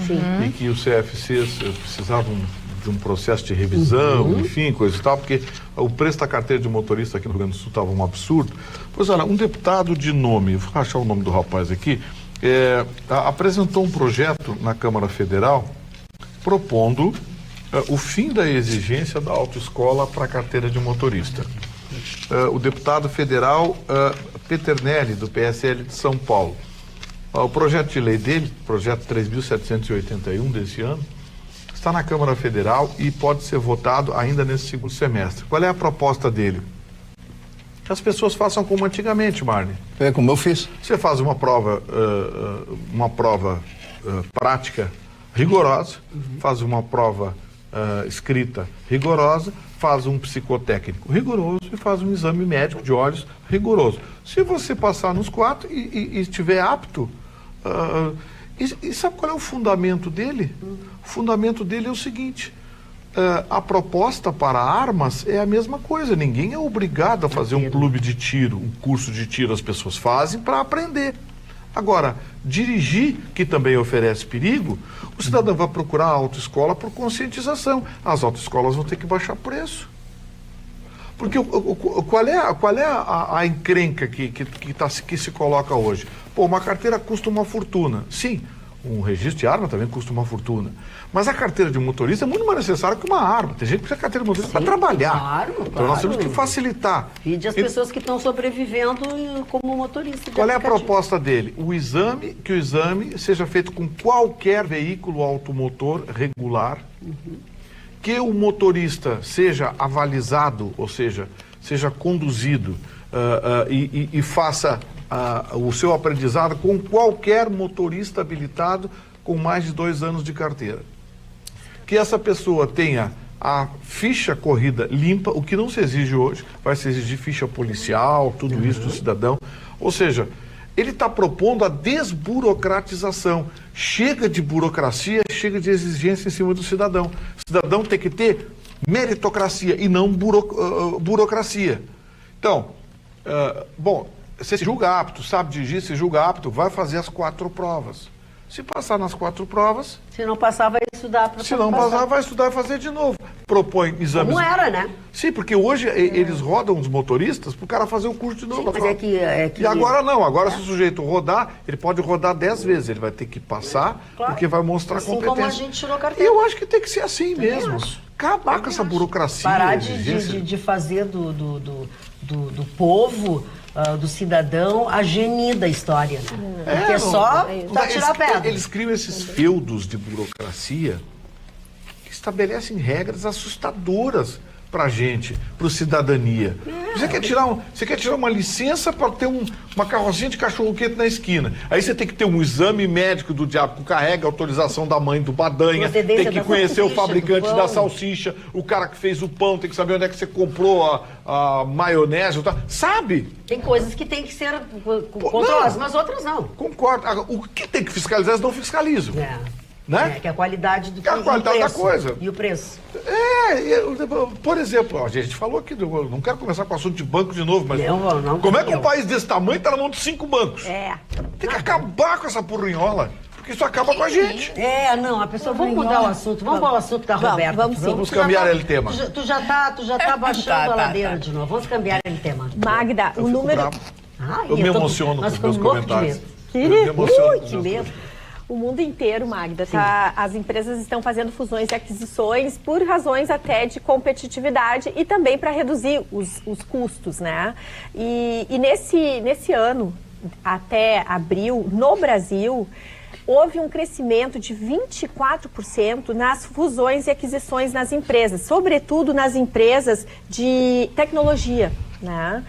e que os CFCs precisavam de um processo de revisão, enfim, coisa e tal, porque o preço da carteira de motorista aqui no Rio Grande do Sul estava um absurdo. Pois olha, um deputado de nome, vou achar o nome do rapaz aqui, apresentou um projeto na Câmara Federal propondo o fim da exigência da autoescola para a carteira de motorista. O deputado federal Peternelli, do PSL de São Paulo. O projeto de lei dele, projeto 3.781 desse ano, está na Câmara Federal e pode ser votado ainda nesse segundo semestre. Qual é a proposta dele? Que as pessoas façam como antigamente, Marli. É como eu fiz. Você faz uma prova prática rigorosa, faz uma prova escrita rigorosa, faz um psicotécnico rigoroso e faz um exame médico de olhos rigoroso. Se você passar nos 4 e estiver apto, e sabe qual é o fundamento dele? O fundamento dele é o seguinte, a proposta para armas é a mesma coisa, ninguém é obrigado a fazer um clube de tiro, um curso de tiro, as pessoas fazem para aprender. Agora, dirigir, que também oferece perigo, o cidadão vai procurar a autoescola por conscientização. As autoescolas vão ter que baixar preço. Porque qual é a encrenca que se coloca hoje? Pô, uma carteira custa uma fortuna. Sim, um registro de arma também custa uma fortuna. Mas a carteira de motorista é muito mais necessária que uma arma. Tem gente que precisa de carteira de motorista para trabalhar. Claro. Então nós temos que facilitar. Vide as pessoas que estão sobrevivendo como motorista. Qual é a proposta dele? Que o exame seja feito com qualquer veículo automotor regular, que o motorista seja avalizado, ou seja conduzido e faça o seu aprendizado com qualquer motorista habilitado com mais de 2 anos de carteira. Que essa pessoa tenha a ficha corrida limpa, o que não se exige hoje, vai se exigir ficha policial, tudo isso do cidadão. Ou seja, ele está propondo a desburocratização. Chega de burocracia, chega de exigência em cima do cidadão. O cidadão tem que ter meritocracia e não burocracia. Então, você se julga apto, sabe dirigir, se julga apto, vai fazer as 4 provas. Se passar nas 4 provas... Se não passar, vai estudar para Se não passar, vai estudar e fazer de novo. Propõe exames... Como era, né? Sim, porque hoje eles rodam os motoristas para o cara fazer o curso de novo. Sim, mas E agora não, agora se o sujeito rodar, ele pode rodar 10 vezes, ele vai ter que passar, porque vai mostrar assim competência. Como a gente tirou E carteira. eu acho que tem que ser assim mesmo. Acabar com essa burocracia. Parar exigência. de fazer do povo, do cidadão, a geni da história. Né? Porque só para tirar pedra. Eles criam esses feudos de burocracia que estabelecem regras assustadoras para a gente, para a cidadania. Você quer tirar uma licença para ter uma carrocinha de cachorro-quente na esquina. Aí você tem que ter um exame médico do diabo que carrega a autorização da mãe do Badanha, tem que conhecer o fabricante da salsicha, o cara que fez o pão, tem que saber onde é que você comprou a maionese, sabe? Tem coisas que tem que ser controladas, mas outras não. Concordo. Agora, o que tem que fiscalizar, eles não fiscalizam. Né? Que é a qualidade do que é a qualidade da coisa. E o preço. Por exemplo, a gente falou aqui, eu não quero começar com o assunto de banco de novo, mas não, como é que um país desse tamanho está na mão de 5 bancos? Tem que acabar com essa porrinhola, porque isso acaba com a gente. A pessoa... Vamos mudar o assunto, vamos para o assunto da Roberta. Vamos cambiar ele tema. Tu já tá baixando a ladeira de novo, vamos cambiar ele tema. Magda, o número... Eu me emociono com os meus comentários. Que medo. O mundo inteiro, Magda, as empresas estão fazendo fusões e aquisições por razões até de competitividade e também para reduzir os custos, né? E nesse ano, até abril, no Brasil, houve um crescimento de 24% nas fusões e aquisições nas empresas, sobretudo nas empresas de tecnologia, né?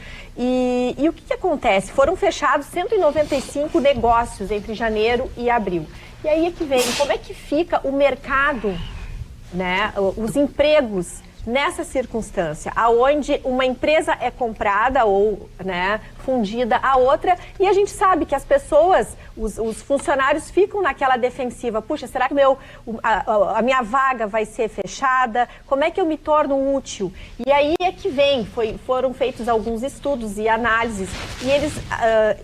E o que acontece? Foram fechados 195 negócios entre janeiro e abril. E aí é que vem, como é que fica o mercado, né, os empregos nessa circunstância, aonde uma empresa é comprada ou, né, fundida a outra, e a gente sabe que as pessoas, os funcionários ficam naquela defensiva. Puxa, será que a minha vaga vai ser fechada? Como é que eu me torno útil? E aí é que vem, foram feitos alguns estudos e análises, e eles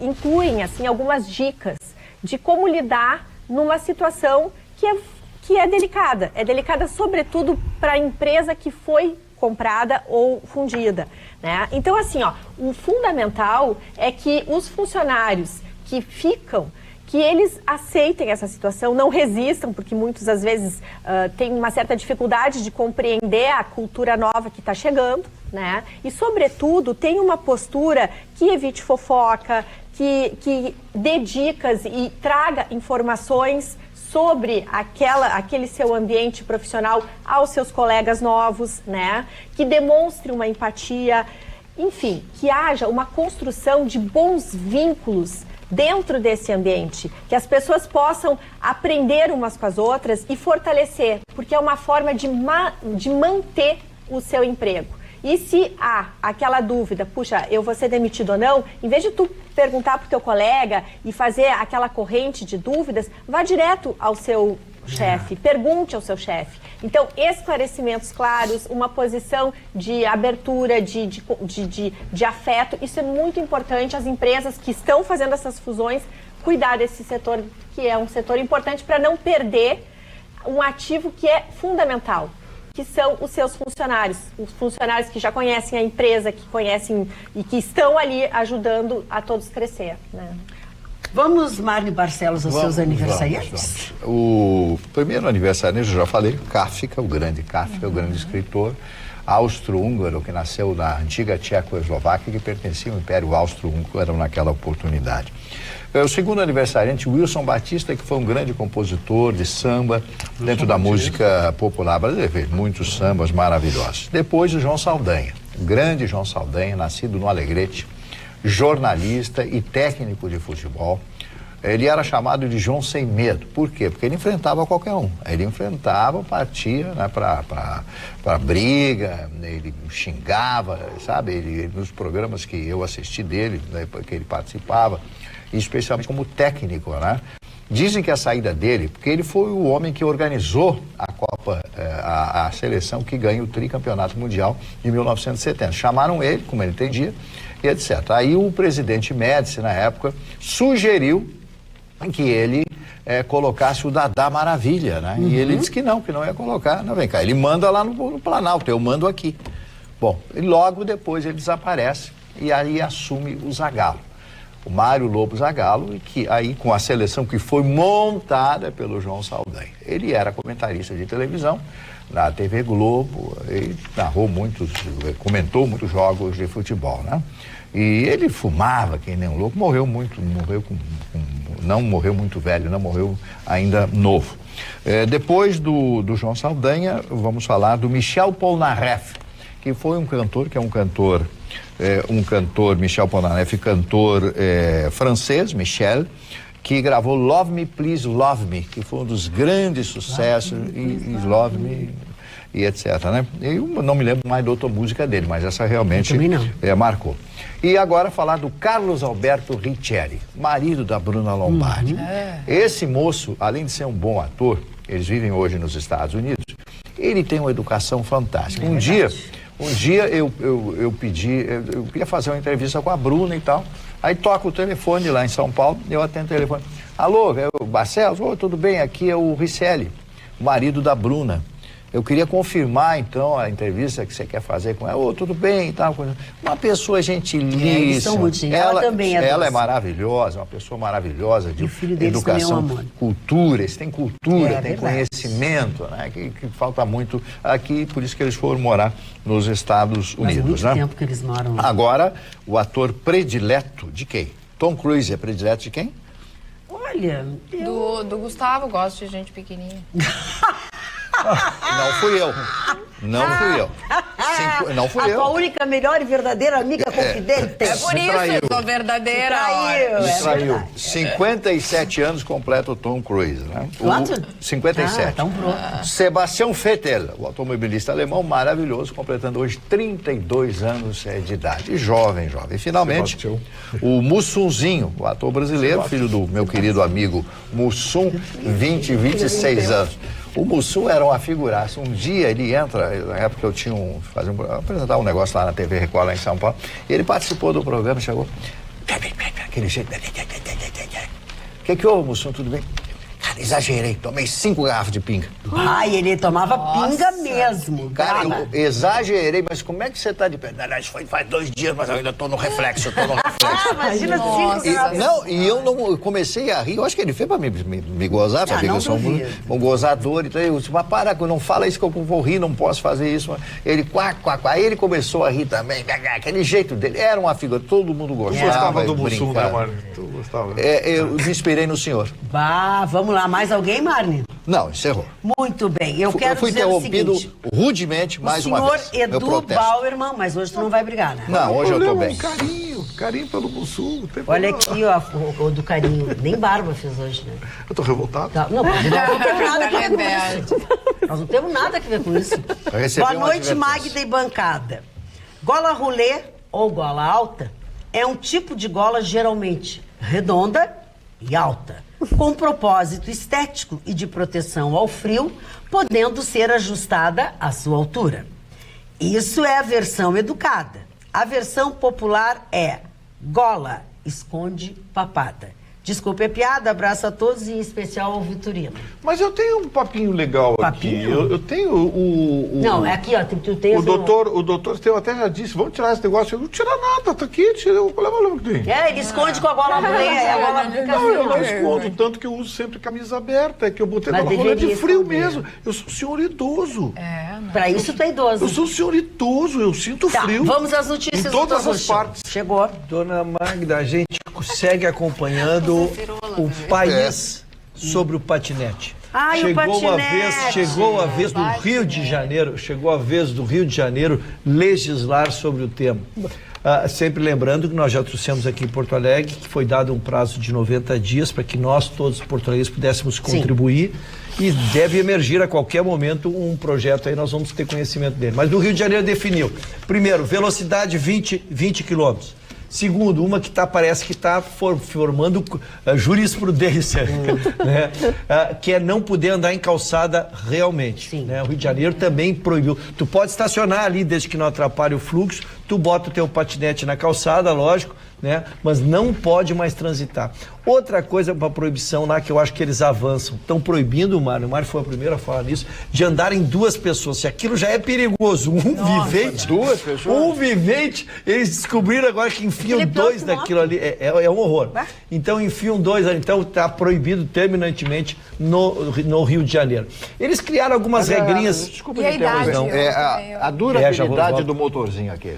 incluem assim, algumas dicas de como lidar numa situação que é delicada. É delicada, sobretudo, para a empresa que foi comprada ou fundida, né? Então, assim, o fundamental é que os funcionários que ficam, que eles aceitem essa situação, não resistam, porque muitas às vezes têm uma certa dificuldade de compreender a cultura nova que está chegando, né? E, sobretudo, tem uma postura que evite fofoca, que dê dicas e traga informações sobre aquele seu ambiente profissional aos seus colegas novos, né? Que demonstre uma empatia, enfim, que haja uma construção de bons vínculos dentro desse ambiente, que as pessoas possam aprender umas com as outras e fortalecer, porque é uma forma de manter o seu emprego. E se há aquela dúvida, puxa, eu vou ser demitido ou não, em vez de tu perguntar para o teu colega e fazer aquela corrente de dúvidas, vá direto ao seu chefe, pergunte ao seu chefe. Então, esclarecimentos claros, uma posição de abertura, de afeto, isso é muito importante. As empresas que estão fazendo essas fusões, cuidar desse setor, que é um setor importante para não perder um ativo que é fundamental. que são os seus funcionários. Os funcionários que já conhecem a empresa, que conhecem e que estão ali ajudando a todos crescer, né? Vamos, Marne Barcelos, aos seus aniversariantes? Vamos. O primeiro aniversariante, eu já falei, Kafka, o grande Kafka, o grande escritor austro-húngaro, que nasceu na antiga Tchecoslováquia, que pertencia ao Império Austro-Húngaro naquela oportunidade. O segundo aniversariante, Wilson Batista, que foi um grande compositor de samba dentro da música popular brasileira, fez muitos sambas maravilhosos. Depois, o João Saldanha, o grande João Saldanha, nascido no Alegrete, jornalista e técnico de futebol. Ele era chamado de João Sem Medo. Por quê? Porque ele enfrentava qualquer um. Ele enfrentava, partia, né, para briga, ele xingava, sabe? Ele, nos programas que eu assisti dele, né, que ele participava, especialmente como técnico, né? Dizem que a saída dele, porque ele foi o homem que organizou a Copa, a seleção que ganha o tricampeonato mundial de 1970. Chamaram ele, como ele entendia, e etc. Aí o presidente Médici, na época, sugeriu que ele colocasse o Dadá Maravilha, né? E ele disse que não ia colocar. Não, vem cá, ele manda lá no Planalto, eu mando aqui. Bom, e logo depois ele desaparece e aí assume o Zagallo. O Mário Lobo Zagallo, que aí com a seleção que foi montada pelo João Saldanha. Ele era comentarista de televisão na TV Globo, ele comentou muitos jogos de futebol, né? E ele fumava que nem um louco, não morreu muito velho, não morreu ainda novo. Depois do João Saldanha, vamos falar do Michel Polnareff, que foi um cantor, Michel Polnareff, cantor francês, Michel, que gravou Love Me, Please Love Me, que foi um dos grandes sucessos, e Love Me, e etc, né? Eu não me lembro mais da outra música dele, mas essa realmente marcou. E agora falar do Carlos Alberto Riccieri, marido da Bruna Lombardi. Esse moço, além de ser um bom ator, eles vivem hoje nos Estados Unidos, ele tem uma educação fantástica. Um dia eu queria fazer uma entrevista com a Bruna e tal, aí toca o telefone lá em São Paulo, eu atendo o telefone. Alô, é o Barcelos? Oi, tudo bem? Aqui é o Riccieri, o marido da Bruna. Eu queria confirmar, então, a entrevista que você quer fazer com ela. Tudo bem e tal. Uma pessoa gentilíssima. Eles são muito ela também é Ela é maravilhosa, uma pessoa maravilhosa de educação, cultura. Eles têm cultura, têm conhecimento, né? Que falta muito aqui, por isso que eles foram morar nos Estados Unidos. Faz muito tempo que eles moram lá. Agora, o ator predileto de quem? Tom Cruise é predileto de quem? Olha... Do Gustavo, gosto de gente pequenininha. Não fui eu. Não fui eu. A tua única, melhor e verdadeira amiga confidente. É por isso que eu sou verdadeira. Traiu. 57 anos completa o Tom Cruise, né? Quanto? 57. Então pronto. Sebastian Vettel, o automobilista alemão maravilhoso, completando hoje 32 anos de idade. Jovem. E finalmente, o Mussunzinho, o ator brasileiro, filho do meu querido amigo Mussum, 26 anos. O Mussum era uma figuraça. Um dia ele entra, na época eu tinha apresentar um negócio lá na TV Record, lá em São Paulo, e ele participou do programa, chegou, aquele jeito, o que houve, Mussum, tudo bem? Cara, exagerei, tomei 5 garrafas de pinga. Ai, ele tomava pinga mesmo. Cara, eu exagerei, mas como é que você tá de pé? Isso foi faz 2 dias, mas eu ainda tô no reflexo, Imagina 5 garrafas. Não, e eu comecei a rir, eu acho que ele fez pra me gozar, porque eu sou um gozador, então eu disse, para, não fala isso que eu vou rir, não posso fazer isso. Ele, aí ele começou a rir também, aquele jeito dele, era uma figura, todo mundo gostava. Eu gostava do Mussum, né, Marne? Eu me inspirei no senhor. Vamos lá, mais alguém, Marne? Não, encerrou. Muito bem, eu quero fui dizer o interrompido seguinte, rudemente mais uma vez. O senhor Edu Bauerman, mas hoje tu não vai brigar, né? Não, hoje eu tô bem. Carinho pelo Mussum. Olha aqui, ó, o do carinho. Nem barba fez hoje, né? Eu tô revoltado. Não, nós não temos nada a ver com isso. Nós não temos nada a ver com isso. Boa noite, Magda e bancada. Gola rolê ou gola alta é um tipo de gola geralmente redonda e alta, com propósito estético e de proteção ao frio, podendo ser ajustada à sua altura. Isso é a versão educada. A versão popular é gola esconde papada. Desculpa, é piada, abraço a todos e em especial ao Vitorino. Mas eu tenho um papinho legal Papinho? aqui. Eu tenho o Não, é aqui, ó, tu tem o doutor Estevão até já disse, vamos tirar esse negócio. Eu não tira nada, tá aqui, tira o problema que tem. É, ele esconde com a bola boleia, a bola fica Não, eu não assim, ó. escondo, tanto que eu uso sempre camisa aberta, é que eu botei Mas na rola de deveria frio esconder. mesmo. Eu sou um senhor idoso. Pra isso tu é idoso. Eu sou um senhor idoso, eu sinto Tá, frio. vamos às notícias em do todas Dr. as Russo. partes. Chegou. Dona Magda, a gente segue acompanhando o país sobre o patinete. Ai, o patinete. Chegou a vez do Rio de Janeiro legislar sobre o tema. Sempre lembrando que nós já trouxemos aqui em Porto Alegre que foi dado um prazo de 90 dias para que nós, todos os portugueses, pudéssemos contribuir. E deve emergir a qualquer momento um projeto aí, nós vamos ter conhecimento dele. Mas o Rio de Janeiro definiu, primeiro, velocidade 20 quilômetros. Segundo, uma que parece que está formando jurisprudência, né? Que é não poder andar em calçada realmente. Né? O Rio de Janeiro também proibiu. Tu pode estacionar ali desde que não atrapalhe o fluxo, tu bota o teu patinete na calçada, lógico, né? Mas não pode mais transitar. Outra coisa para proibição lá que eu acho que eles avançam, estão proibindo o Mário foi a primeira a falar nisso, de andar em duas pessoas. Se aquilo já é perigoso, Duas pessoas? um vivente, eles descobriram agora que enfiam dois naquilo ali, é um horror. Então enfiam dois ali, então está proibido terminantemente no Rio de Janeiro. Eles criaram algumas regrinhas. Desculpa E a a interrupção. idade? A durabilidade do motorzinho aquele.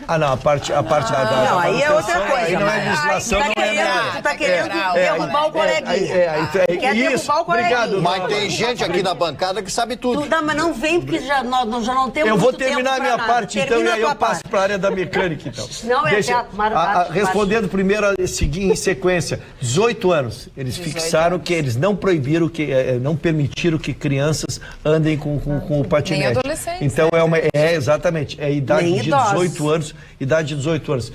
Ah, não, a parte da Não, aí é outra coisa. Aí não é legislação, não é minha. Tu tá querendo derrubar o coleguinha. Quer derrubar o coleguinha. Obrigado. Mas tem gente aqui na bancada que sabe tudo. Mas não vem, porque já não temos Eu vou muito tempo terminar a minha pra nada. parte, então, Termina e aí a tua eu passo parte. para a área da mecânica, então. Não, Respondendo primeiro, seguindo em sequência, 18 anos. Eles fixaram que eles não proibiram, não permitiram que crianças andem com o patinete. Nem adolescentes. Então, exatamente, é idade Nem de idosos. 18 anos, idade de 18 anos.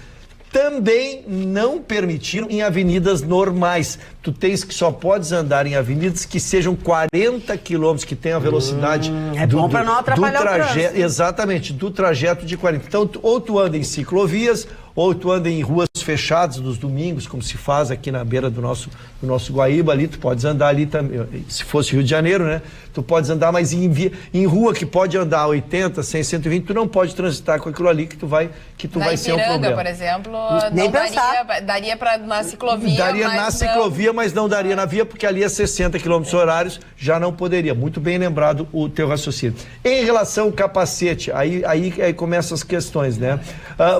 Também não permitiram em avenidas normais. Tu tens que só podes andar em avenidas que sejam 40 quilômetros, que tenham a velocidade bom para não atrapalhar o trânsito. Exatamente, do trajeto de 40. Então, ou tu anda em ciclovias, ou tu anda em ruas fechadas nos domingos, como se faz aqui na beira do nosso Guaíba ali, tu podes andar ali também, se fosse Rio de Janeiro, né? Tu podes andar, mas em rua que pode andar 80, 100, 120, tu não pode transitar com aquilo ali que tu vai ser um problema. por exemplo, Nem não daria para na ciclovia, Daria mas na não... ciclovia, mas não daria na via, porque ali é 60 km horários, já não poderia. Muito bem lembrado o teu raciocínio. Em relação ao capacete, aí começam as questões, né?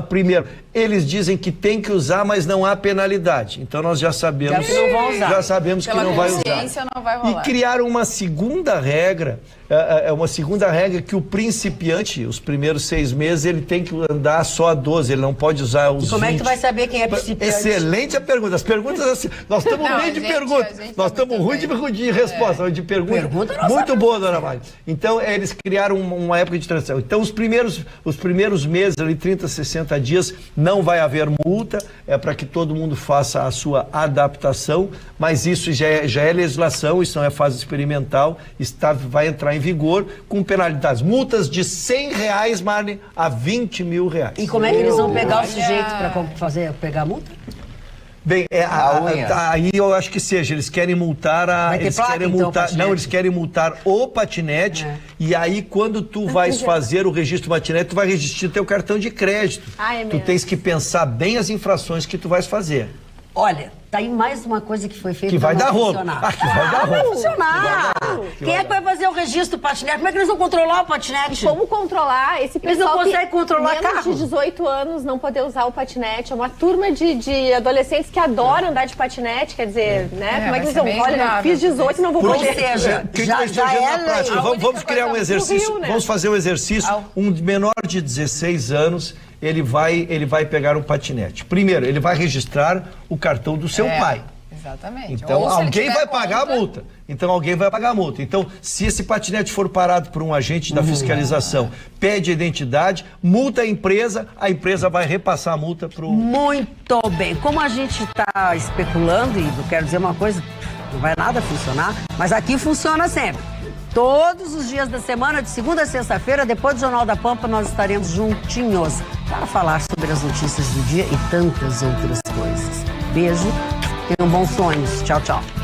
Primeiro, eles dizem que tem que usar, mas não há penalidade. Então nós já sabemos que não vão usar. Já sabemos que Pela não vai usar. consciência não vai rolar. E criaram uma segunda regra, que o principiante, os primeiros 6 meses, ele tem que andar só a 12, ele não pode usar os 20. Como é que tu vai saber quem é principiante? Excelente a pergunta. As perguntas assim, nós estamos bem de perguntas. Nós estamos ruins de resposta, mas de pergunta. Muito boa, dona Magda. Então, eles criaram uma época de transição. Então, os primeiros meses, ali 30, 60 dias, não vai haver multa, é para que todo mundo faça a sua adaptação, mas isso já é legislação, isso não é fase experimental, vai entrar em vigor com penalidades. Multas de R$100, Marne, a R$20 mil. E como é que eles vão pegar o sujeito para pegar a multa? Bem, aí eu acho que eles querem multar eles querem multar o patinete e aí quando tu vais fazer o registro do patinete, tu vai registrar teu cartão de crédito. Tu tens que pensar bem as infrações que tu vais fazer. Olha, tá aí mais uma coisa que foi feita Que vai dar rolo. que vai dar rolo. Vai funcionar. Quem é que vai fazer o registro do patinete? Como é que eles vão controlar o patinete? Como controlar esse pessoal? Eles não conseguem controlar menos carro. de 18 anos não poder usar o patinete. É uma turma de adolescentes que adoram andar de patinete, quer dizer, né? Como é que eles vão? Olha, fiz 18 e não vou Ou poder. seja, já é na prática. Vamos criar um exercício, Rio, né? vamos fazer um exercício. Um menor de 16 anos, ele vai pegar um patinete. Primeiro, ele vai registrar o cartão do seu pai. Exatamente. Então, Ou se ele alguém tiver vai pagar a multa. Então, se esse patinete for parado por um agente da fiscalização, pede a identidade, multa a empresa vai repassar a multa para o... Muito bem. Como a gente está especulando, e eu quero dizer uma coisa, não vai nada funcionar, mas aqui funciona sempre. Todos os dias da semana, de segunda a sexta-feira, depois do Jornal da Pampa, nós estaremos juntinhos para falar sobre as notícias do dia e tantas outras coisas. Beijo. Tenham bons sonhos. Tchau, tchau.